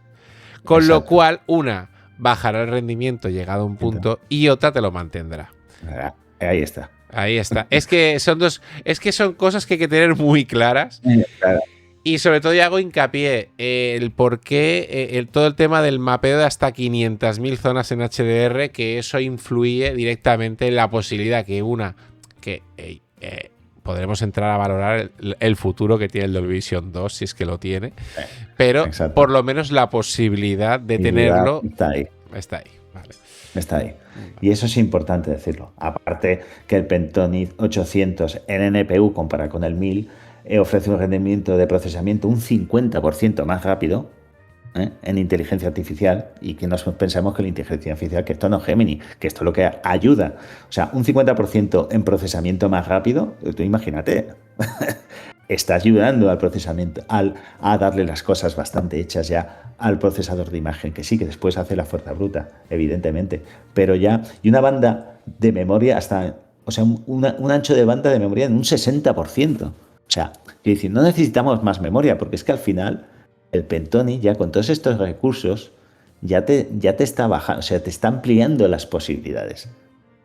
Con lo cual, una bajará el rendimiento llegado a un punto y otra te lo mantendrá. Ahí está. Ahí está. Es que son cosas que hay que tener muy claras. Claro. Y sobre todo, yo hago hincapié el por qué todo el tema del mapeo de hasta 500.000 zonas en HDR, que eso influye directamente en la posibilidad que podremos entrar a valorar el futuro que tiene el Dolby Vision 2, si es que lo tiene, pero por lo menos la posibilidad de tenerlo está ahí. Está ahí, vale. Está ahí. Y eso es importante decirlo. Aparte que el Pentonic 800 en NPU comparado con el 1000 ofrece un rendimiento de procesamiento un 50% más rápido en inteligencia artificial, y que nos pensamos que la inteligencia artificial, que esto no es Gemini, que esto es lo que ayuda. O sea, un 50% en procesamiento más rápido, tú imagínate, está ayudando al procesamiento, a darle las cosas bastante hechas ya al procesador de imagen, que sí, que después hace la fuerza bruta, evidentemente, pero ya, y una banda de memoria hasta, o sea, un ancho de banda de memoria en un 60%. O sea, quiero decir, no necesitamos más memoria, porque es que al final el Pentonic ya con todos estos recursos ya te está bajando, o sea, te está ampliando las posibilidades.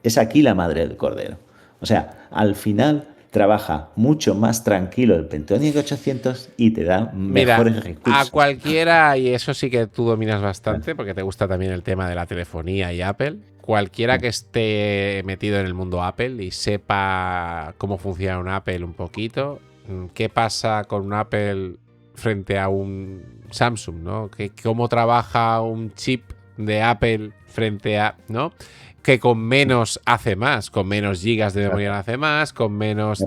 Es aquí la madre del cordero. O sea, al final trabaja mucho más tranquilo el Pentonic 800 y te da mejores recursos. A cualquiera, y eso sí que tú dominas bastante, porque te gusta también el tema de la telefonía y Apple, cualquiera que esté metido en el mundo Apple y sepa cómo funciona un Apple un poquito, qué pasa con un Apple frente a un Samsung, ¿no? Cómo trabaja un chip de Apple frente a, ¿no? Que con menos hace más, con menos gigas de memoria hace más, con menos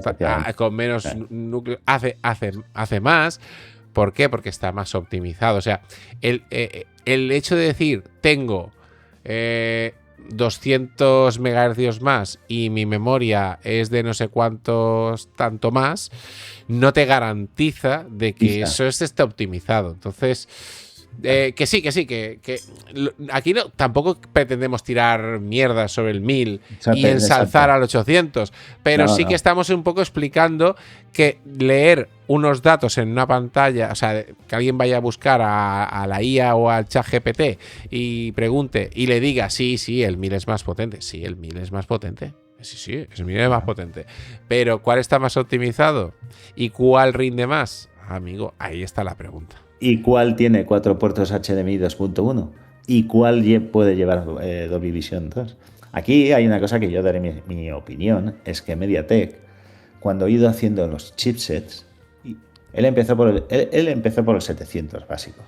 núcleo hace más. ¿Por qué? Porque está más optimizado. O sea, el hecho de decir tengo 200 MHz más y mi memoria es de no sé cuántos tanto más, no te garantiza de que eso esté optimizado. Entonces, que sí, que aquí no, tampoco pretendemos tirar mierda sobre el 1000 y ensalzar al 800, pero sí que estamos un poco explicando que leer unos datos en una pantalla, o sea, que alguien vaya a buscar a la IA o al ChatGPT y pregunte y le diga, sí, el 1000 es más potente. Sí, el 1000 es más potente. Sí, el 1000 es más potente. Pero ¿cuál está más optimizado? ¿Y cuál rinde más? Amigo, ahí está la pregunta. ¿Y cuál tiene 4 puertos HDMI 2.1? ¿Y cuál puede llevar Dolby Vision 2? Aquí hay una cosa que yo daré mi opinión, es que MediaTek, cuando ha ido haciendo los chipsets, él empezó por los 700 básicos.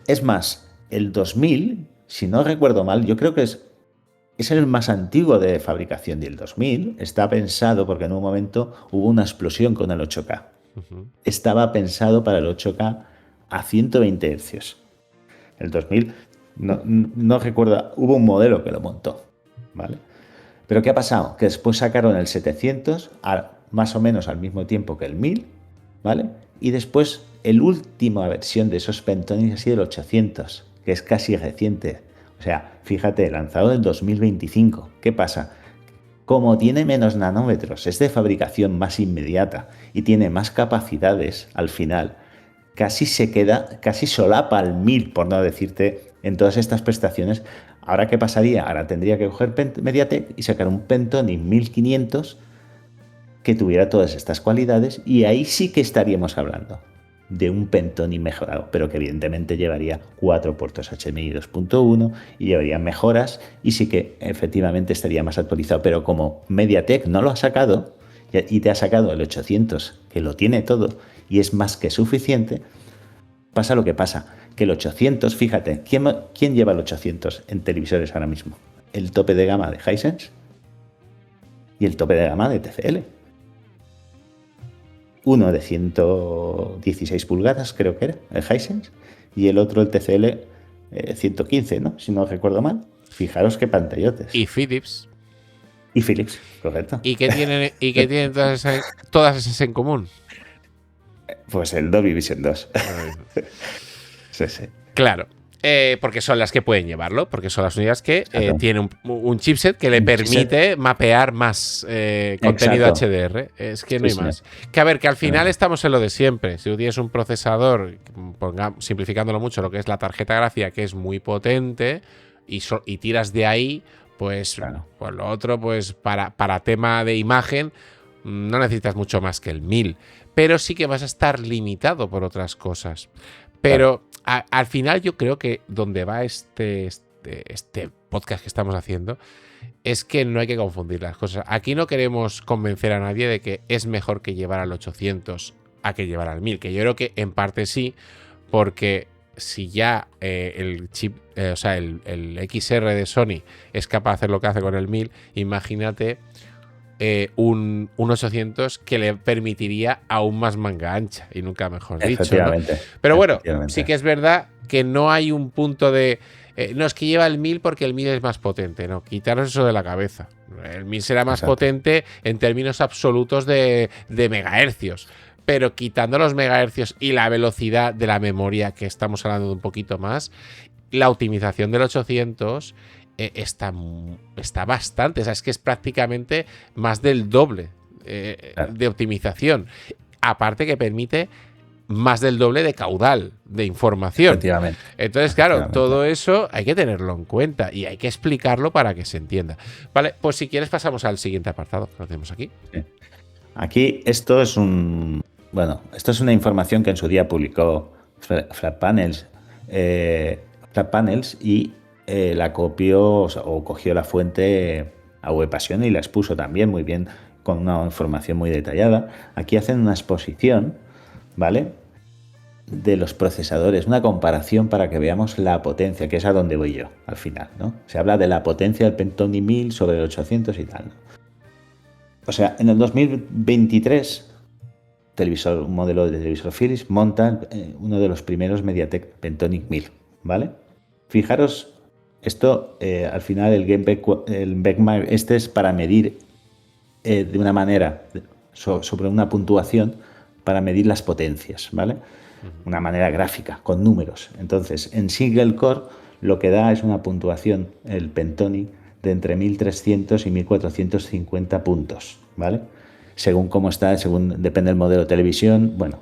Es más, el 2000, si no recuerdo mal, yo creo que es el más antiguo de fabricación, y el 2000 está pensado porque en un momento hubo una explosión con el 8K. Estaba pensado para el 8K a 120 Hz. El 2000, no recuerdo, hubo un modelo que lo montó, ¿vale? Pero ¿qué ha pasado? Que después sacaron el 700 más o menos al mismo tiempo que el 1000, ¿vale? Y después la última versión de esos Pentonic ha sido el 800, que es casi reciente. O sea, fíjate, lanzado en 2025. ¿Qué pasa? Como tiene menos nanómetros, es de fabricación más inmediata y tiene más capacidades, al final casi solapa al 1000, por no decirte, en todas estas prestaciones. ¿Ahora qué pasaría? Ahora tendría que coger MediaTek y sacar un Pentonic 1500 que tuviera todas estas cualidades, y ahí sí que estaríamos hablando de un Pentonic mejorado, pero que evidentemente llevaría 4 puertos HDMI 2.1 y llevaría mejoras, y sí que efectivamente estaría más actualizado. Pero como MediaTek no lo ha sacado y te ha sacado el 800, que lo tiene todo y es más que suficiente, pasa lo que pasa, que el 800, fíjate, ¿quién lleva el 800 en televisores ahora mismo? El tope de gama de Hisense y el tope de gama de TCL. Uno de 116 pulgadas, creo que era, el Hisense, y el otro, el TCL, 115, ¿no? Si no recuerdo mal. Fijaros qué pantallotes. Y Philips. Y Philips, correcto. ¿Y qué tienen todas esas en común? Pues el Dolby Vision 2. Sí. Claro. Porque son las que pueden llevarlo, porque son las únicas que tienen un chipset que le permite mapear más contenido HDR. Es que no hay más. Que a ver, que al final estamos en lo de siempre. Si tú tienes un procesador, simplificándolo mucho, lo que es la tarjeta gráfica, que es muy potente, y tiras de ahí, pues lo otro, pues para tema de imagen, no necesitas mucho más que el 1000. Pero sí que vas a estar limitado por otras cosas. Pero al final yo creo que donde va este podcast que estamos haciendo es que no hay que confundir las cosas. Aquí no queremos convencer a nadie de que es mejor que llevar al 800 a que llevar al 1000, que yo creo que en parte sí, porque si ya el chip, o sea, el XR de Sony es capaz de hacer lo que hace con el 1000, imagínate un 800 que le permitiría aún más manga ancha, y nunca mejor dicho, ¿no? Pero bueno, sí que es verdad que no hay un punto de no, es que lleva el 1000 porque el 1000 es más potente. No, quitaros eso de la cabeza. El 1000 será más potente en términos absolutos de megahercios, pero quitando los megahercios y la velocidad de la memoria, que estamos hablando de un poquito más, la optimización del 800 está bastante, o sea, es que es prácticamente más del doble de optimización. Aparte que permite más del doble de caudal de información. Entonces, claro, todo eso hay que tenerlo en cuenta y hay que explicarlo para que se entienda. Vale, pues si quieres pasamos al siguiente apartado que lo tenemos aquí. Sí. Aquí esto es esto es una información que en su día publicó Flat Panels y la copió o cogió la fuente a Webpassion y la expuso también muy bien con una información muy detallada. Aquí hacen una exposición, ¿vale?, de los procesadores, una comparación para que veamos la potencia, que es a donde voy yo al final, ¿no? Se habla de la potencia del Pentoni 1000 sobre el 800 y tal, ¿no? O sea, en el 2023, un modelo de televisor Philips monta uno de los primeros MediaTek Pentonic 1000, ¿vale? Fijaros, esto al final el benchmark este es para medir de una manera sobre una puntuación para medir las potencias, ¿vale? Una manera gráfica, con números. Entonces, en single core lo que da es una puntuación, el Pentonic, de entre 1300 y 1450 puntos, ¿vale? Según cómo está, depende del modelo de televisión. Bueno,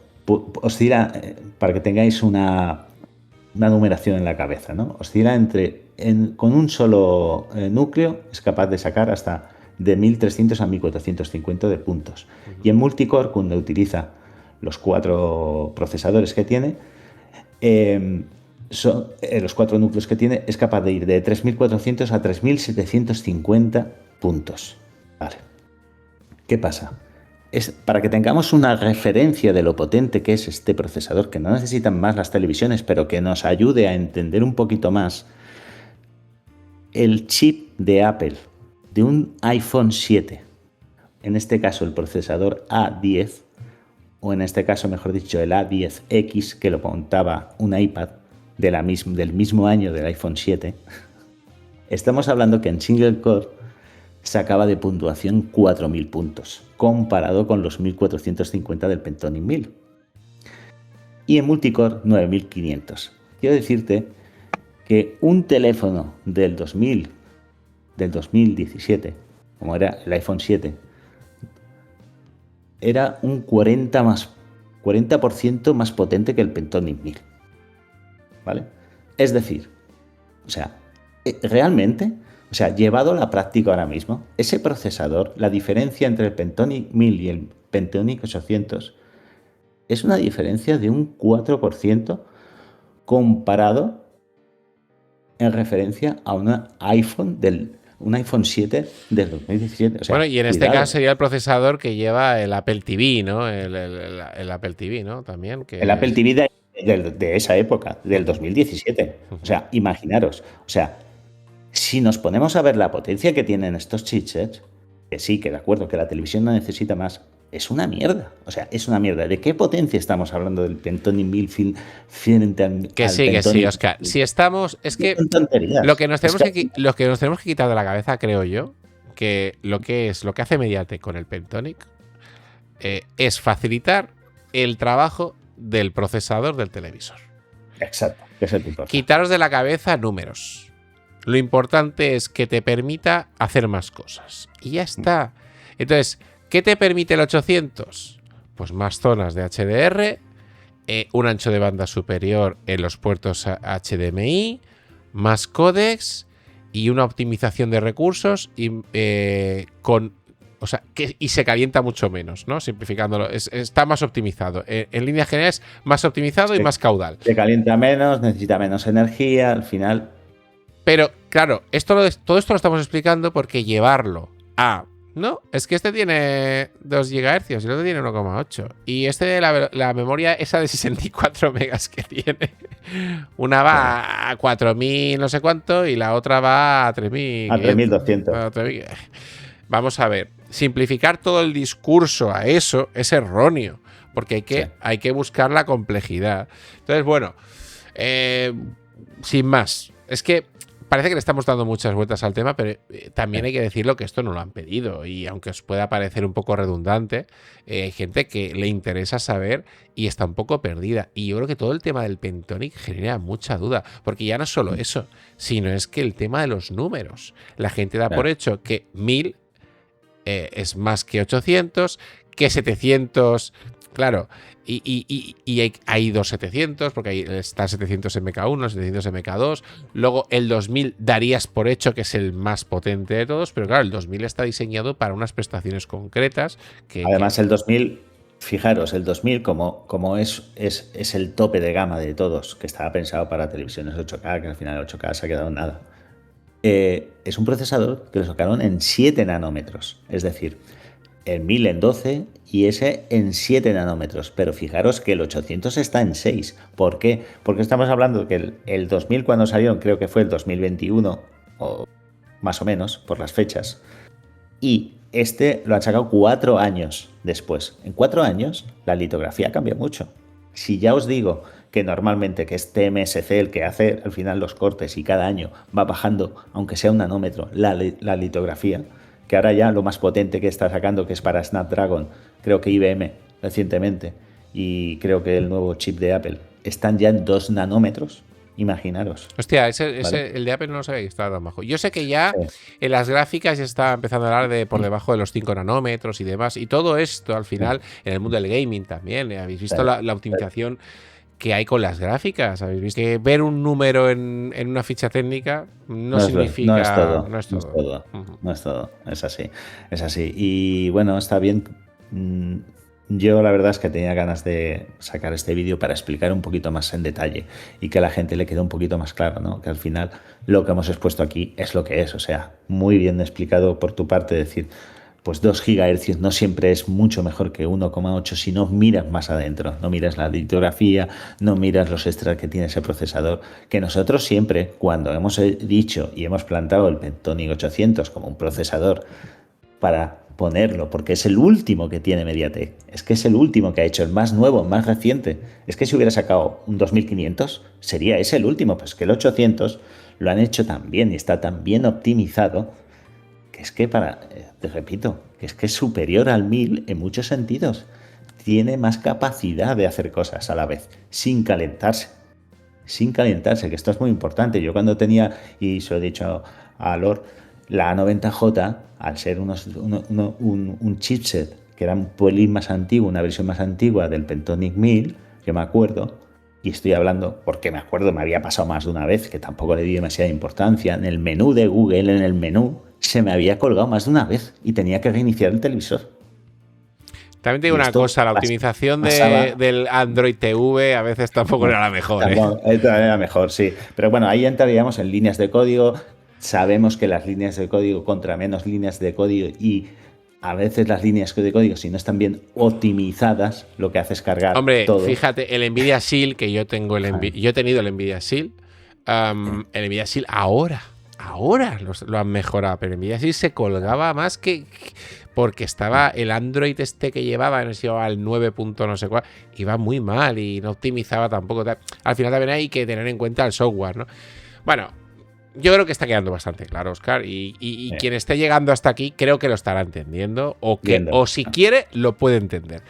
oscila, para que tengáis una numeración en la cabeza, ¿no? Oscila con un solo núcleo, es capaz de sacar hasta de 1300 a 1450 de puntos. Y en multicore, cuando utiliza los 4 procesadores que tiene, los 4 núcleos que tiene, es capaz de ir de 3400 a 3750 puntos. Vale. ¿Qué pasa? Para que tengamos una referencia de lo potente que es este procesador, que no necesitan más las televisiones, pero que nos ayude a entender un poquito más, el chip de Apple de un iPhone 7, en este caso el procesador A10, o en este caso, mejor dicho, el A10X, que lo montaba un iPad del mismo año del iPhone 7, estamos hablando que en single core sacaba de puntuación 4000 puntos, comparado con los 1450 del Pentonic 1000. Y en multicore, 9500. Quiero decirte que un teléfono del 2017, como era el iPhone 7, era un 40% más potente que el Pentonic 1000. ¿Vale? Es decir, o sea, realmente, o sea, llevado a la práctica ahora mismo, ese procesador, la diferencia entre el Pentonic 1000 y el Pentonic 800 es una diferencia de un 4% comparado en referencia a un iPhone 7 del 2017. O sea, bueno, y en este caso sería el procesador que lleva el Apple TV, ¿no? El Apple TV, ¿no? También. El Apple TV de esa época, del 2017. O sea, imaginaros. O sea, si nos ponemos a ver la potencia que tienen estos chipsets, que sí, que de acuerdo, que la televisión no necesita más, es una mierda. O sea, es una mierda. ¿De qué potencia estamos hablando del Pentonic 1000 frente al que sí, Oscar. Si estamos... Es que lo que nos tenemos que quitar de la cabeza, creo yo, que lo que hace Mediatek con el Pentonic es facilitar el trabajo del procesador del televisor. Exacto, que es el tipo. Quitaros de la cabeza números. Lo importante es que te permita hacer más cosas. Y ya está. Entonces, ¿qué te permite el 800? Pues más zonas de HDR, un ancho de banda superior en los puertos HDMI, más códecs y una optimización de recursos y se calienta mucho menos, ¿no? Simplificándolo, está más optimizado. En líneas generales, más optimizado y más caudal. Se calienta menos, necesita menos energía, al final. Pero, claro, todo esto lo estamos explicando porque llevarlo a... No, es que este tiene 2 GHz y el otro tiene 1,8. Y la memoria esa de 64 megas que tiene, una va a 4000 no sé cuánto y la otra va a 3000. A 3200. Vamos a ver, simplificar todo el discurso a eso es erróneo, porque hay que buscar la complejidad. Entonces, bueno, sin más, es que parece que le estamos dando muchas vueltas al tema, pero también hay que decirlo que esto no lo han pedido. Y aunque os pueda parecer un poco redundante, hay gente que le interesa saber y está un poco perdida. Y yo creo que todo el tema del Pentonic genera mucha duda, porque ya no es solo eso, sino es que el tema de los números. La gente da por hecho que 1000 es más que 800, que 700... Claro, y hay dos 700, porque ahí está el 700 MK1, el 700 MK2. Luego el 2000 darías por hecho que es el más potente de todos, pero claro, el 2000 está diseñado para unas prestaciones concretas. Además, el 2000, fijaros, el 2000 como es el tope de gama de todos, que estaba pensado para televisiones 8K, que al final el 8K se ha quedado en nada. Es un procesador que lo sacaron en 7 nanómetros, es decir, el 1000 en 12 y ese en 7 nanómetros. Pero fijaros que el 800 está en 6. ¿Por qué? Porque estamos hablando que el 2000 cuando salieron, creo que fue el 2021, o más o menos, por las fechas. Y este lo han sacado 4 años después. En 4 años la litografía cambia mucho. Si ya os digo que normalmente que es TMSC el que hace al final los cortes y cada año va bajando, aunque sea un nanómetro, la litografía, que ahora ya lo más potente que está sacando, que es para Snapdragon, creo que IBM recientemente, y creo que el nuevo chip de Apple, están ya en 2 nanómetros, imaginaros. Hostia, el de Apple no sabía que estaba tan bajo. Yo sé que ya en las gráficas ya está empezando a hablar de por debajo de los 5 nanómetros y demás, y todo esto al final, en el mundo del gaming también, habéis visto la optimización que hay con las gráficas. Habéis visto que ver un número en una ficha técnica no significa... No es todo. Es así. Y bueno, está bien. Yo la verdad es que tenía ganas de sacar este vídeo para explicar un poquito más en detalle y que a la gente le quede un poquito más claro, ¿no? Que al final lo que hemos expuesto aquí es lo que es. O sea, muy bien explicado por tu parte, decir... Pues 2 GHz no siempre es mucho mejor que 1,8 si no miras más adentro, no miras la litografía, no miras los extras que tiene ese procesador, que nosotros siempre, cuando hemos dicho y hemos plantado el Pentonic 800 como un procesador para ponerlo, porque es el último que tiene Mediatek, es que es el último que ha hecho, el más nuevo, el más reciente, es que si hubiera sacado un 2500, sería ese el último, pues que el 800 lo han hecho tan bien y está tan bien optimizado, que es que te repito, que es superior al 1000 en muchos sentidos. Tiene más capacidad de hacer cosas a la vez, sin calentarse, que esto es muy importante. Yo cuando tenía, y se lo he dicho a Lord, la A90J, al ser un chipset que era un pelín más antiguo, una versión más antigua del Pentonic 1000, yo me acuerdo, y estoy hablando porque me acuerdo, me había pasado más de una vez, que tampoco le di demasiada importancia, en el menú de Google, en el menú, se me había colgado más de una vez y tenía que reiniciar el televisor. También te digo una cosa, la optimización del Android TV a veces tampoco era la mejor. Era la mejor, sí. Pero bueno, ahí entraríamos en líneas de código. Sabemos que las líneas de código contra menos líneas de código y a veces las líneas de código, si no están bien optimizadas, lo que hace es cargar todo. Fíjate, el Nvidia Shield, que yo tengo yo he tenido el Nvidia Shield, el Nvidia Shield ahora lo han mejorado, pero Nvidia Shield se colgaba más que porque estaba el Android que llevaba, no sé si llevaba el 9. No sé cuál, iba muy mal y no optimizaba tampoco. Al final también hay que tener en cuenta el software, ¿no? Bueno, yo creo que está quedando bastante claro, Óscar, y quien esté llegando hasta aquí creo que lo estará entendiendo o si quiere lo puede entender.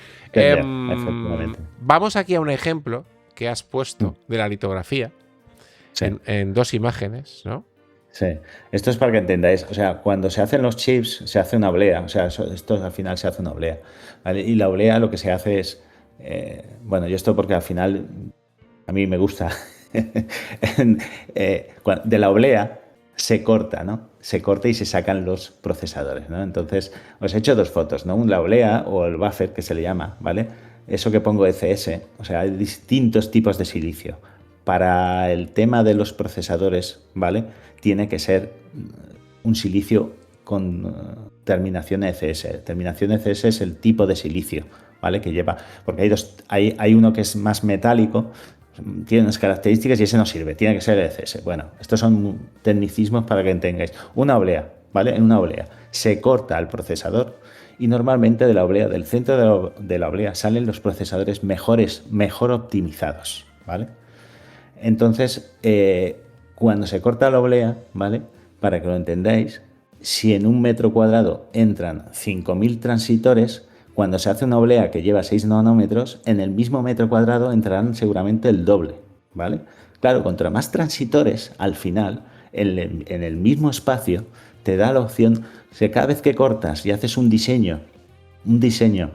Vamos aquí a un ejemplo que has puesto de la litografía en 2 imágenes, ¿no? Sí, esto es para que entendáis, o sea, cuando se hacen los chips se hace una oblea, o sea, esto al final se hace una oblea, ¿vale? Y la oblea lo que se hace es, bueno, yo esto porque al final a mí me gusta, de la oblea se corta, ¿no? Se corta y se sacan los procesadores, ¿no? Entonces, os he hecho 2 fotos, ¿no? La oblea o el buffer que se le llama, ¿vale? Eso que pongo ECS, o sea, hay distintos tipos de silicio. Para el tema de los procesadores, ¿vale? Tiene que ser un silicio con terminación ECS. Terminación ECS es el tipo de silicio, ¿vale? Que lleva, porque hay uno que es más metálico, tiene unas características y ese no sirve, tiene que ser ECS. Bueno, estos son tecnicismos para que entendáis. Una oblea, ¿vale? En una oblea se corta el procesador y normalmente de la oblea, del centro de la oblea, salen los procesadores mejor optimizados, ¿vale? Entonces, cuando se corta la oblea, ¿vale? Para que lo entendáis, si en un metro cuadrado entran 5.000 transitores, cuando se hace una oblea que lleva 6 nanómetros, en el mismo metro cuadrado entrarán seguramente el doble, ¿vale? Claro, contra más transitores, al final, en el mismo espacio, te da la opción, que cada vez que cortas y haces un diseño,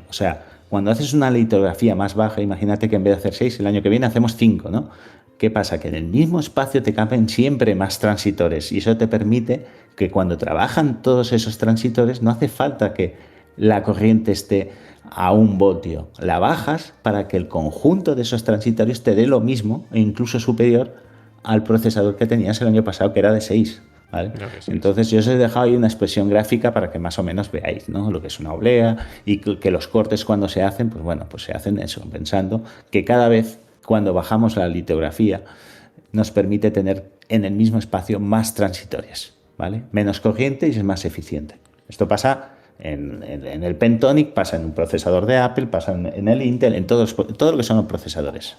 o sea, cuando haces una litografía más baja, imagínate que en vez de hacer 6, el año que viene hacemos 5, ¿no? ¿Qué pasa? Que en el mismo espacio te caben siempre más transitores y eso te permite que cuando trabajan todos esos transitores no hace falta que la corriente esté a 1 voltio. La bajas para que el conjunto de esos transitorios te dé lo mismo e incluso superior al procesador que tenías el año pasado, que era de 6. ¿Vale? Entonces yo os he dejado ahí una expresión gráfica para que más o menos veáis, ¿no? Lo que es una oblea y que los cortes cuando se hacen, pues bueno, pues se hacen eso, pensando que cada vez cuando bajamos la litografía nos permite tener en el mismo espacio más transitores, ¿vale? Menos corriente y es más eficiente. Esto pasa en el Pentonic, pasa en un procesador de Apple, pasa en el Intel, en todo lo que son los procesadores.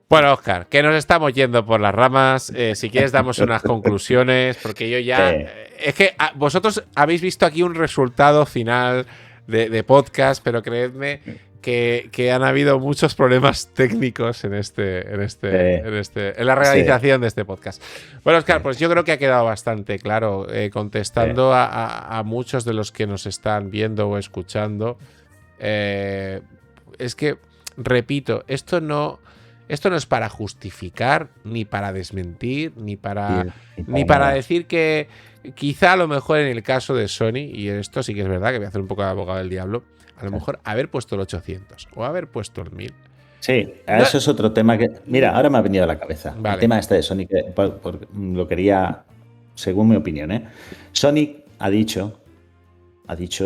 Bueno, Óscar, que nos estamos yendo por las ramas. Si quieres damos unas conclusiones, porque yo ya... es que vosotros habéis visto aquí un resultado final de podcast, pero creedme que han habido muchos problemas técnicos en la realización de este podcast. Bueno, Óscar, pues yo creo que ha quedado bastante claro, contestando a muchos de los que nos están viendo o escuchando. Es que, repito, esto no es para justificar, ni para desmentir, ni para decir que quizá a lo mejor en el caso de Sony, y esto sí que es verdad que voy a hacer un poco de abogado del diablo, a lo mejor haber puesto el 800 o haber puesto el 1000. Sí, eso es otro tema que... Mira, ahora me ha venido a la cabeza. Vale. El tema de Sony, que lo quería, según mi opinión, Sony ha dicho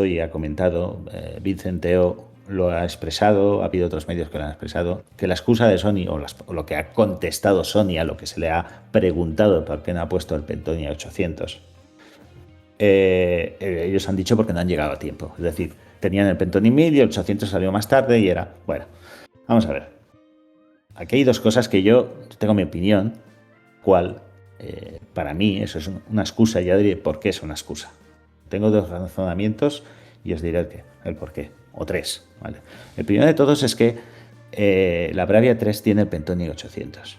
y ha comentado, Vincenteo lo ha expresado, ha habido otros medios que lo han expresado, que la excusa de Sony o lo que ha contestado Sony a lo que se le ha preguntado por qué no ha puesto el Pentonic 800, ellos han dicho porque no han llegado a tiempo. Es decir, tenían el Pentonic 1000 y el 800 salió más tarde y era... Bueno, vamos a ver. Aquí hay 2 cosas que yo tengo mi opinión, cuál para mí eso es una excusa, ya diré por qué es una excusa. Tengo 2 razonamientos y os diré el por qué. O 3, ¿vale? El primero de todos es que la Bravia 3 tiene el Pentonic 800,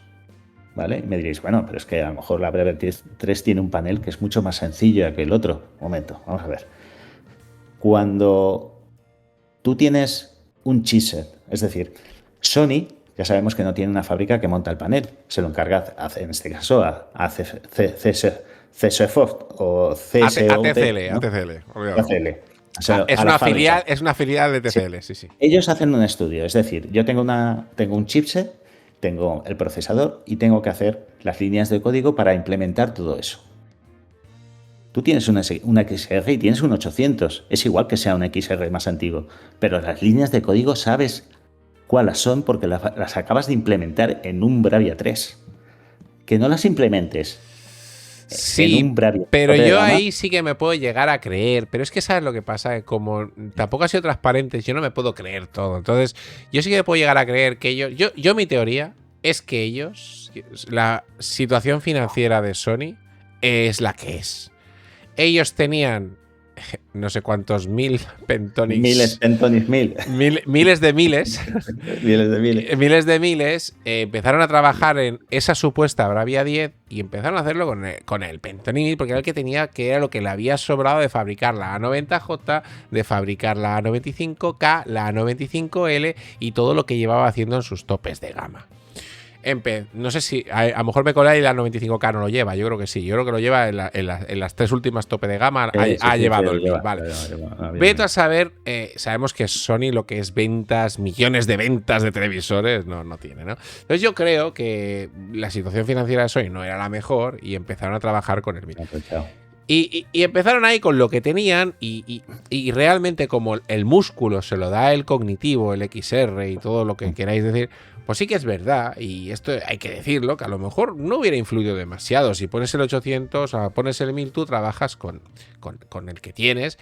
¿vale? Me diréis, bueno, pero es que a lo mejor la Bravia 3 tiene un panel que es mucho más sencillo que el otro. Un momento, vamos a ver. Cuando tú tienes un chipset, es decir, Sony, ya sabemos que no tiene una fábrica que monta el panel, se lo encarga, en este caso, a CSFoft o ATCL, ¿no? ATCL. O sea, es una filial de TCL, sí. Ellos hacen un estudio, es decir, yo tengo un chipset, tengo el procesador y tengo que hacer las líneas de código para implementar todo eso. Tú tienes una XR y tienes un 800, es igual que sea un XR más antiguo, pero las líneas de código sabes cuáles son porque las acabas de implementar en un Bravia 3. Que no las implementes. Sí, pero yo ahí sí que me puedo llegar a creer. Pero es que ¿sabes lo que pasa? Como tampoco ha sido transparente, yo no me puedo creer todo. Entonces, yo sí que me puedo llegar a creer que yo mi teoría es que ellos, la situación financiera de Sony es la que es. Ellos tenían no sé cuántos Pentonics. Miles de miles. miles de miles. Empezaron a trabajar en esa supuesta Bravia 10 y empezaron a hacerlo con el Pentonic 1000 porque era el que tenía, que era lo que le había sobrado de fabricar la A90J, de fabricar la A95K, la A95L y todo lo que llevaba haciendo en sus topes de gama. No sé si a lo mejor me colé y la 95K no lo lleva. Yo creo que sí. Yo creo que lo lleva en las tres últimas tope de gama. Ha llevado el 1000. Vale. Vete a saber. Sabemos que Sony lo que es ventas, millones de ventas de televisores, no tiene, ¿no? Entonces yo creo que la situación financiera de Sony no era la mejor y empezaron a trabajar con el 1000. Y empezaron ahí con lo que tenían y realmente como el músculo se lo da el cognitivo, el XR y todo lo que queráis decir, pues sí que es verdad, y esto hay que decirlo, que a lo mejor no hubiera influido demasiado. Si pones el 800 o pones el 1000, tú trabajas con el que tienes.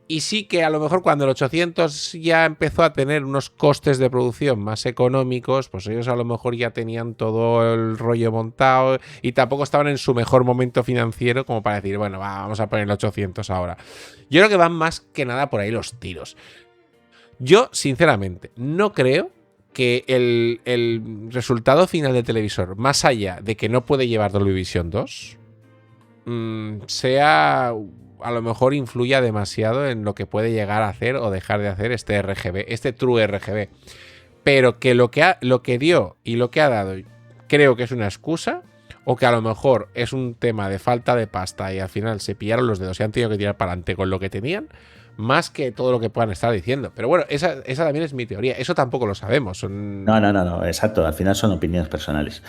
Y sí que a lo mejor cuando el 800 ya empezó a tener unos costes de producción más económicos, pues ellos a lo mejor ya tenían todo el rollo montado y tampoco estaban en su mejor momento financiero como para decir, bueno, vamos a poner el 800 ahora. Yo creo que van más que nada por ahí los tiros. Yo, sinceramente, no creo que el resultado final del televisor, más allá de que no puede llevar Dolby Vision 2, sea... a lo mejor influya demasiado en lo que puede llegar a hacer o dejar de hacer este RGB, este True RGB. Pero que lo que dio y lo que ha dado, creo que es una excusa, o que a lo mejor es un tema de falta de pasta y al final se pillaron los dedos y han tenido que tirar para adelante con lo que tenían, más que todo lo que puedan estar diciendo. Pero bueno, esa también es mi teoría. Eso tampoco lo sabemos. No, exacto. Al final son opiniones personales.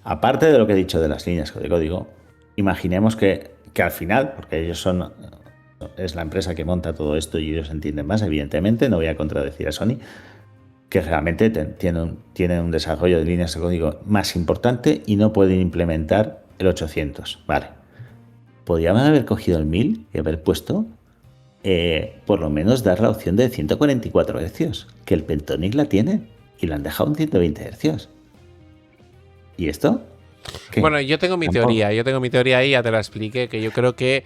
Aparte de lo que he dicho de las líneas de código, imaginemos que al final, porque ellos es la empresa que monta todo esto y ellos entienden más, evidentemente, no voy a contradecir a Sony, que realmente tienen un desarrollo de líneas de código más importante y no pueden implementar el 800. Vale. Podrían haber cogido el 1000 y haber puesto, por lo menos dar la opción de 144 Hz, que el Pentonic la tiene y la han dejado en 120 Hz. ¿Y esto? ¿Qué? Bueno, yo tengo mi teoría ahí, ya te la expliqué, que yo creo que,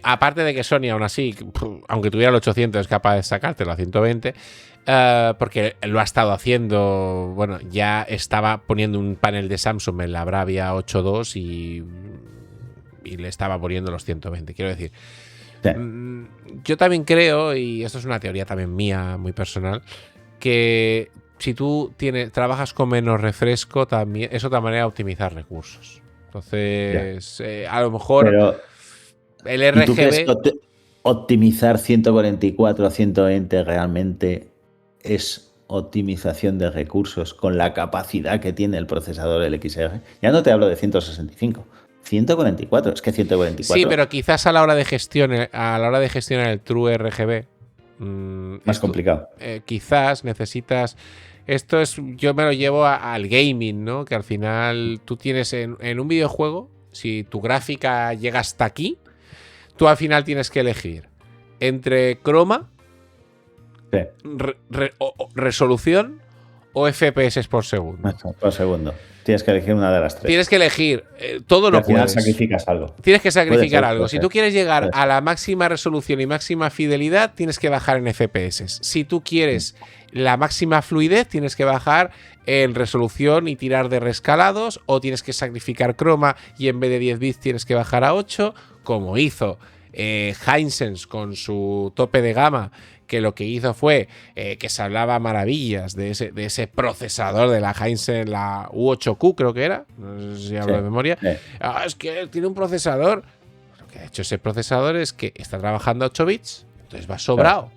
aparte de que Sony aún así, aunque tuviera el 800, es capaz de sacártelo a 120, porque lo ha estado haciendo, bueno, ya estaba poniendo un panel de Samsung en la Bravia 8.2 y le estaba poniendo los 120, quiero decir. Sí. Yo también creo, y esto es una teoría también mía, muy personal, que si tú trabajas con menos refresco, también es otra manera de optimizar recursos. Entonces, a lo mejor pero, el RGB... ¿tú crees que optimizar 144 a 120 realmente es optimización de recursos con la capacidad que tiene el procesador del XR? Ya no te hablo de 165. 144, es que 144... Sí, pero quizás a la hora de gestionar el True RGB... más complicado. Quizás necesitas... Esto es, yo me lo llevo al gaming, ¿no? Que al final tú tienes en un videojuego, si tu gráfica llega hasta aquí, tú al final tienes que elegir entre croma, resolución o FPS por segundo. Por segundo. Tienes que elegir una de las tres. Tienes que elegir. Todo no puedes. Al final sacrificas algo. Tienes que sacrificar algo. Si tú quieres llegar a la máxima resolución y máxima fidelidad, tienes que bajar en FPS. Si tú quieres la máxima fluidez, tienes que bajar en resolución y tirar de rescalados, o tienes que sacrificar croma y en vez de 10 bits tienes que bajar a 8, como hizo Hisense con su tope de gama, que lo que hizo fue que se hablaba maravillas de ese procesador de la Hisense, la U8Q creo que era, no sé si hablo de memoria. Es que tiene un procesador. Lo que ha hecho ese procesador es que está trabajando a 8 bits, entonces va sobrado.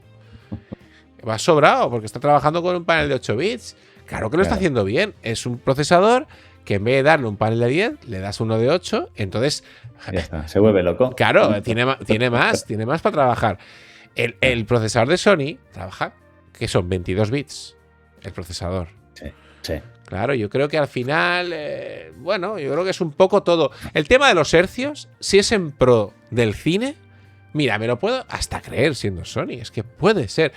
Va sobrado porque está trabajando con un panel de 8 bits. Claro que lo está haciendo bien. Es un procesador que en vez de darle un panel de 10, le das uno de 8, entonces... Ya está, se vuelve loco. Claro, tiene más para trabajar. El procesador de Sony trabaja, que son 22 bits, el procesador. Sí. Claro, yo creo que al final, yo creo que es un poco todo. El tema de los hercios, si es en pro del cine, mira, me lo puedo hasta creer siendo Sony, es que puede ser.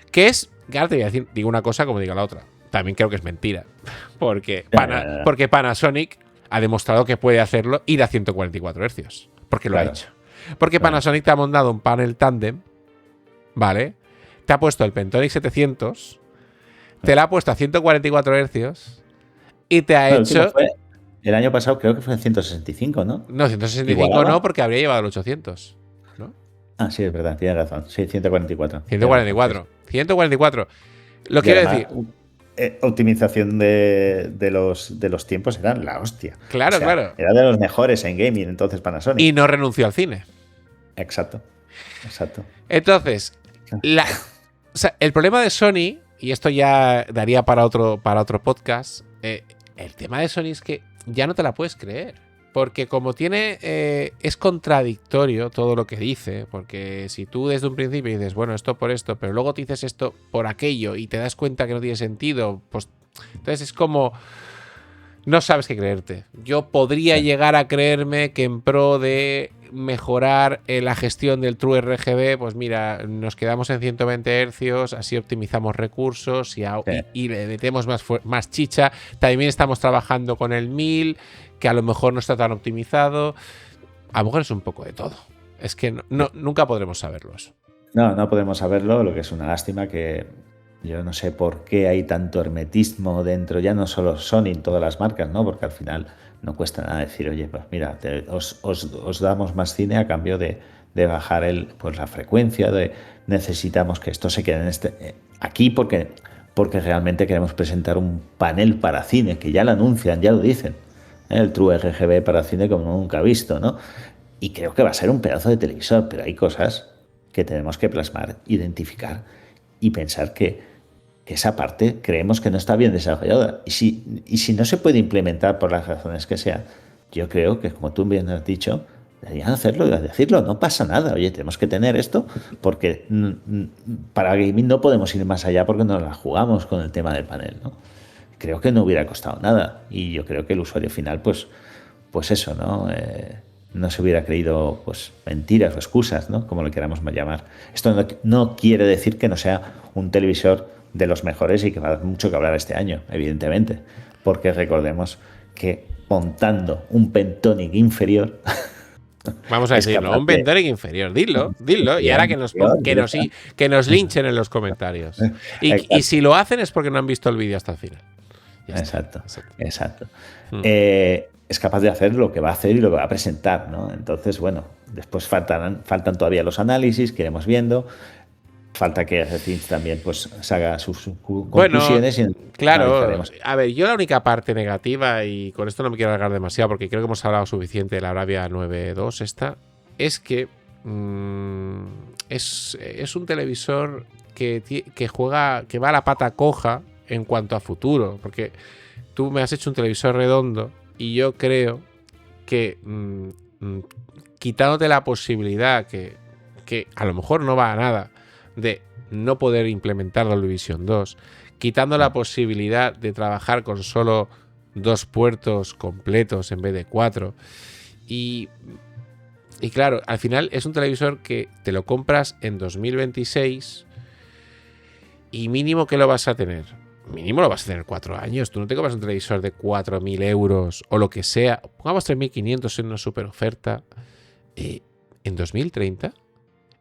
Que ahora te voy a decir, digo una cosa como digo la otra. También creo que es mentira, porque Panasonic ha demostrado que puede hacerlo ir a 144 Hz. Porque lo ha hecho. Porque Panasonic te ha montado un panel tándem, ¿vale? Te ha puesto el Pentonic 700, te lo ha puesto a 144 Hz y te ha hecho... El año pasado creo que fue en 165, ¿no? No, 165 no, porque habría llevado el 800, ¿no? Ah, sí, es verdad, tienes razón. Sí, 144. 144. 144. Lo quiero decir... Optimización de los tiempos era la hostia. Claro, claro. Era de los mejores en gaming, entonces Panasonic. Y no renunció al cine. Exacto. Entonces, el problema de Sony, y esto ya daría para otro podcast, el tema de Sony es que ya no te la puedes creer. Porque como es contradictorio todo lo que dice, porque si tú desde un principio dices, bueno, esto por esto, pero luego te dices esto por aquello y te das cuenta que no tiene sentido, pues entonces es como... No sabes qué creerte. Yo podría llegar a creerme que en pro de mejorar la gestión del True RGB, pues mira, nos quedamos en 120 Hz, así optimizamos recursos y le metemos más chicha. También estamos trabajando con el 1000, que a lo mejor no está tan optimizado. A lo mejor es un poco de todo. Es que nunca podremos saberlo eso. No podemos saberlo, lo que es una lástima que... Yo no sé por qué hay tanto hermetismo dentro, ya no solo Sony, todas las marcas, ¿no? Porque al final no cuesta nada decir, oye, pues mira, os damos más cine a cambio de bajar la frecuencia, necesitamos que esto se quede aquí porque realmente queremos presentar un panel para cine, que ya lo anuncian, ya lo dicen, el True RGB para cine como nunca visto, ¿no? Y creo que va a ser un pedazo de televisor, pero hay cosas que tenemos que plasmar, identificar y pensar que esa parte creemos que no está bien desarrollada. Y si no se puede implementar por las razones que sean, yo creo que, como tú bien has dicho, deberían hacerlo y decirlo, no pasa nada. Oye, tenemos que tener esto porque para gaming no podemos ir más allá porque nos la jugamos con el tema del panel, ¿no? Creo que no hubiera costado nada. Y yo creo que el usuario final, pues eso, ¿no? No se hubiera creído pues mentiras o excusas, ¿no? Como lo queramos llamar. Esto no quiere decir que no sea un televisor de los mejores y que va a dar mucho que hablar este año, evidentemente, porque recordemos que montando un Pentonic inferior... Vamos a decirlo, un Pentonic inferior, dilo, y ahora que nos linchen en los comentarios. Y si lo hacen es porque no han visto el vídeo hasta el final. Exacto. Es capaz de hacer lo que va a hacer y lo que va a presentar, ¿no? Entonces, bueno, después faltan todavía los análisis que iremos viendo. Falta que Recinz también pues haga sus conclusiones. Bueno, claro, a ver, yo la única parte negativa, y con esto no me quiero alargar demasiado porque creo que hemos hablado suficiente de la Bravia 9.2 es que es un televisor que juega, que va a la pata coja en cuanto a futuro, porque tú me has hecho un televisor redondo y yo creo que quitándote la posibilidad que a lo mejor no va a nada de no poder implementar Dolby Vision 2, quitando la posibilidad de trabajar con solo 2 puertos completos en vez de 4. Y claro, al final es un televisor que te lo compras en 2026 y mínimo que lo vas a tener. Mínimo lo vas a tener 4 años. Tú no te compras un televisor de 4.000 euros o lo que sea. Pongamos 3.500 en una super oferta. ¿En 2030?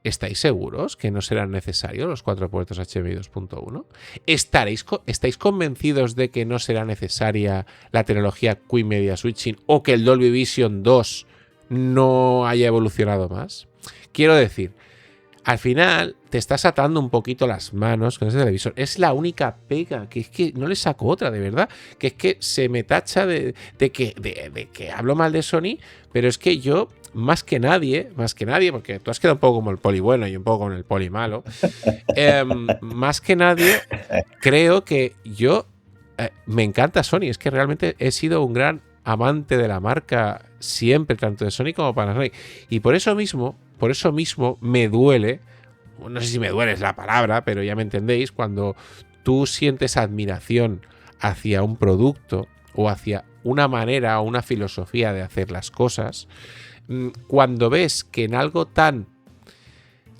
¿Estáis seguros que no serán necesarios los 4 puertos HDMI 2.1? ¿Estáis convencidos de que no será necesaria la tecnología Queen Media Switching o que el Dolby Vision 2 no haya evolucionado más? Quiero decir, al final te estás atando un poquito las manos con ese televisor. Es la única pega, que es que no le saco otra, de verdad. Que es que se me tacha de que hablo mal de Sony, pero es que yo... Más que nadie, porque tú has quedado un poco como el poli bueno y un poco con el poli malo, más que nadie, creo que yo me encanta Sony. Es que realmente he sido un gran amante de la marca siempre, tanto de Sony como Panasonic. Y por eso mismo me duele, no sé si me duele es la palabra, pero ya me entendéis, cuando tú sientes admiración hacia un producto o hacia una manera o una filosofía de hacer las cosas, cuando ves que en algo tan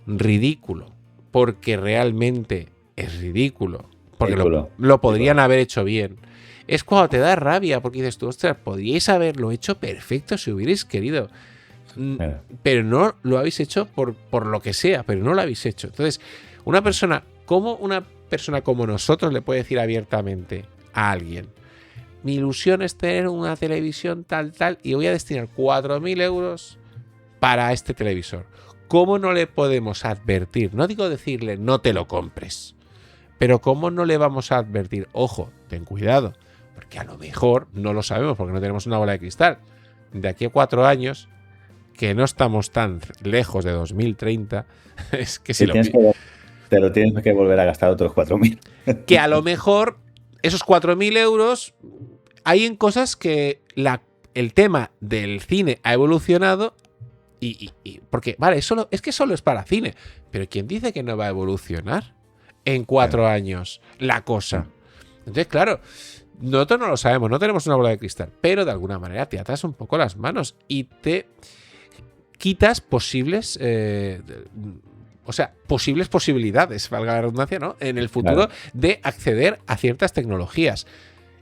ridículo, porque realmente es ridículo, porque lo podrían haber hecho bien. Es cuando te da rabia, porque dices tú, ostras, podríais haberlo hecho perfecto si hubierais querido. Pero no lo habéis hecho por lo que sea, pero no lo habéis hecho. Entonces, una persona como nosotros le puede decir abiertamente a alguien: mi ilusión es tener una televisión tal, y voy a destinar 4.000 euros para este televisor. ¿Cómo no le podemos advertir? No digo decirle no te lo compres, pero ¿cómo no le vamos a advertir? Ojo, ten cuidado, porque a lo mejor no lo sabemos porque no tenemos una bola de cristal. De aquí a 4 años, que no estamos tan lejos de 2030, es que si te lo tienes que volver a gastar otros 4.000. Que a lo mejor esos 4.000 euros hay en cosas que el tema del cine ha evolucionado y porque, vale, es que solo es para cine, pero ¿quién dice que no va a evolucionar en 4 años la cosa? Entonces, claro, nosotros no lo sabemos, no tenemos una bola de cristal, pero de alguna manera te atas un poco las manos y te quitas posibles posibilidades, valga la redundancia, ¿no? En el futuro de acceder a ciertas tecnologías.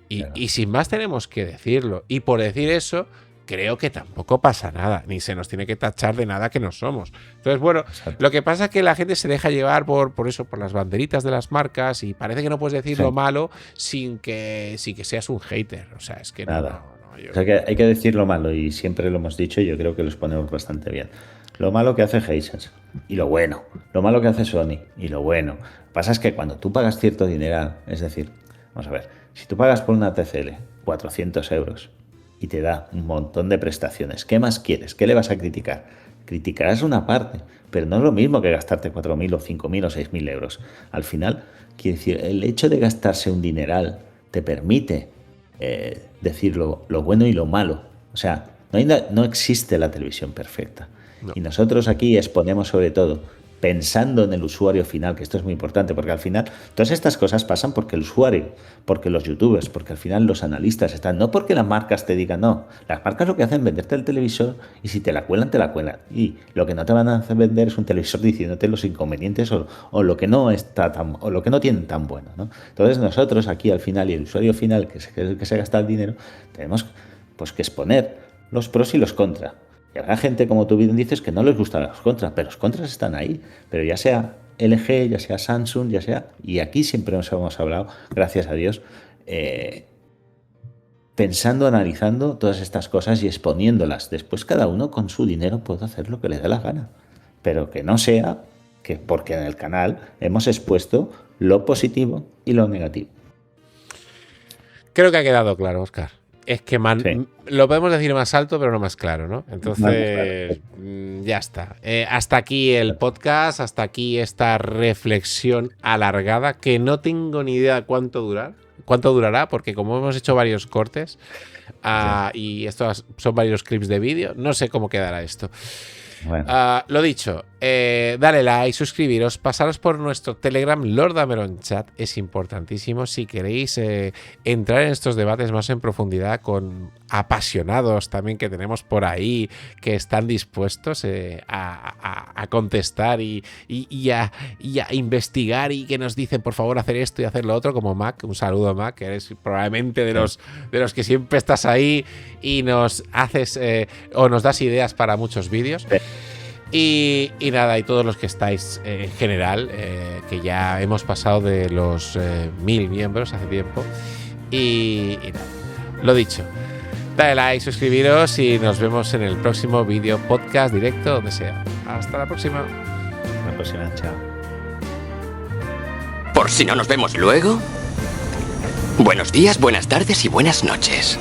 Y sin más tenemos que decirlo. Y por decir eso, creo que tampoco pasa nada, ni se nos tiene que tachar de nada que no somos. Entonces, bueno, lo que pasa es que la gente se deja llevar por las banderitas de las marcas y parece que no puedes decir lo malo sin que seas un hater. O sea, es que nada. O sea, que hay que decir lo malo y siempre lo hemos dicho y yo creo que lo exponemos bastante bien. Lo malo que hace Hisense y lo bueno. Lo malo que hace Sony y lo bueno. Lo que pasa es que cuando tú pagas cierto dineral, es decir, vamos a ver, si tú pagas por una TCL 400 euros y te da un montón de prestaciones, ¿qué más quieres? ¿Qué le vas a criticar? Criticarás una parte, pero no es lo mismo que gastarte 4.000 o 5.000 o 6.000 euros. Al final, quiere decir, el hecho de gastarse un dineral te permite decir lo bueno y lo malo. O sea, no existe la televisión perfecta. No. Y nosotros aquí exponemos sobre todo pensando en el usuario final, que esto es muy importante, porque al final todas estas cosas pasan porque el usuario, porque los youtubers, porque al final los analistas están, no porque las marcas te digan, no, las marcas lo que hacen es venderte el televisor y si te la cuelan, te la cuelan. Y lo que no te van a hacer vender es un televisor diciéndote los inconvenientes o lo que no está tan, o lo que no tienen tan bueno, ¿no? Entonces nosotros aquí al final y el usuario final, que es el que se gasta el dinero, tenemos pues que exponer los pros y los contras. Y habrá gente, como tú bien dices, que no les gustan los contras, pero los contras están ahí. Pero ya sea LG, ya sea Samsung, ya sea... Y aquí siempre nos hemos hablado, gracias a Dios, pensando, analizando todas estas cosas y exponiéndolas. Después cada uno con su dinero puede hacer lo que le dé la gana. Pero que no sea que porque en el canal hemos expuesto lo positivo y lo negativo. Creo que ha quedado claro, Óscar. Es que lo podemos decir más alto, pero no más claro, ¿no? Entonces, ya está. Hasta aquí el podcast, hasta aquí esta reflexión alargada, que no tengo ni idea cuánto durará, porque como hemos hecho varios cortes y estos son varios clips de vídeo, no sé cómo quedará esto. Bueno. Lo dicho, dale like, suscribiros, pasaros por nuestro Telegram, Lord Dameron Chat, es importantísimo si queréis entrar en estos debates más en profundidad con apasionados también que tenemos por ahí, que están dispuestos a contestar y a investigar y que nos dicen por favor hacer esto y hacer lo otro, como Mac. Un saludo, Mac, que eres probablemente de los que siempre estás ahí y nos haces o nos das ideas para muchos vídeos. Y nada, y todos los que estáis en general, que ya hemos pasado de los 1000 miembros hace tiempo. Y nada, lo dicho, dale like, suscribiros y nos vemos en el próximo vídeo, podcast, directo, donde sea. Hasta la próxima. Hasta la próxima, chao. Por si no nos vemos luego, buenos días, buenas tardes y buenas noches.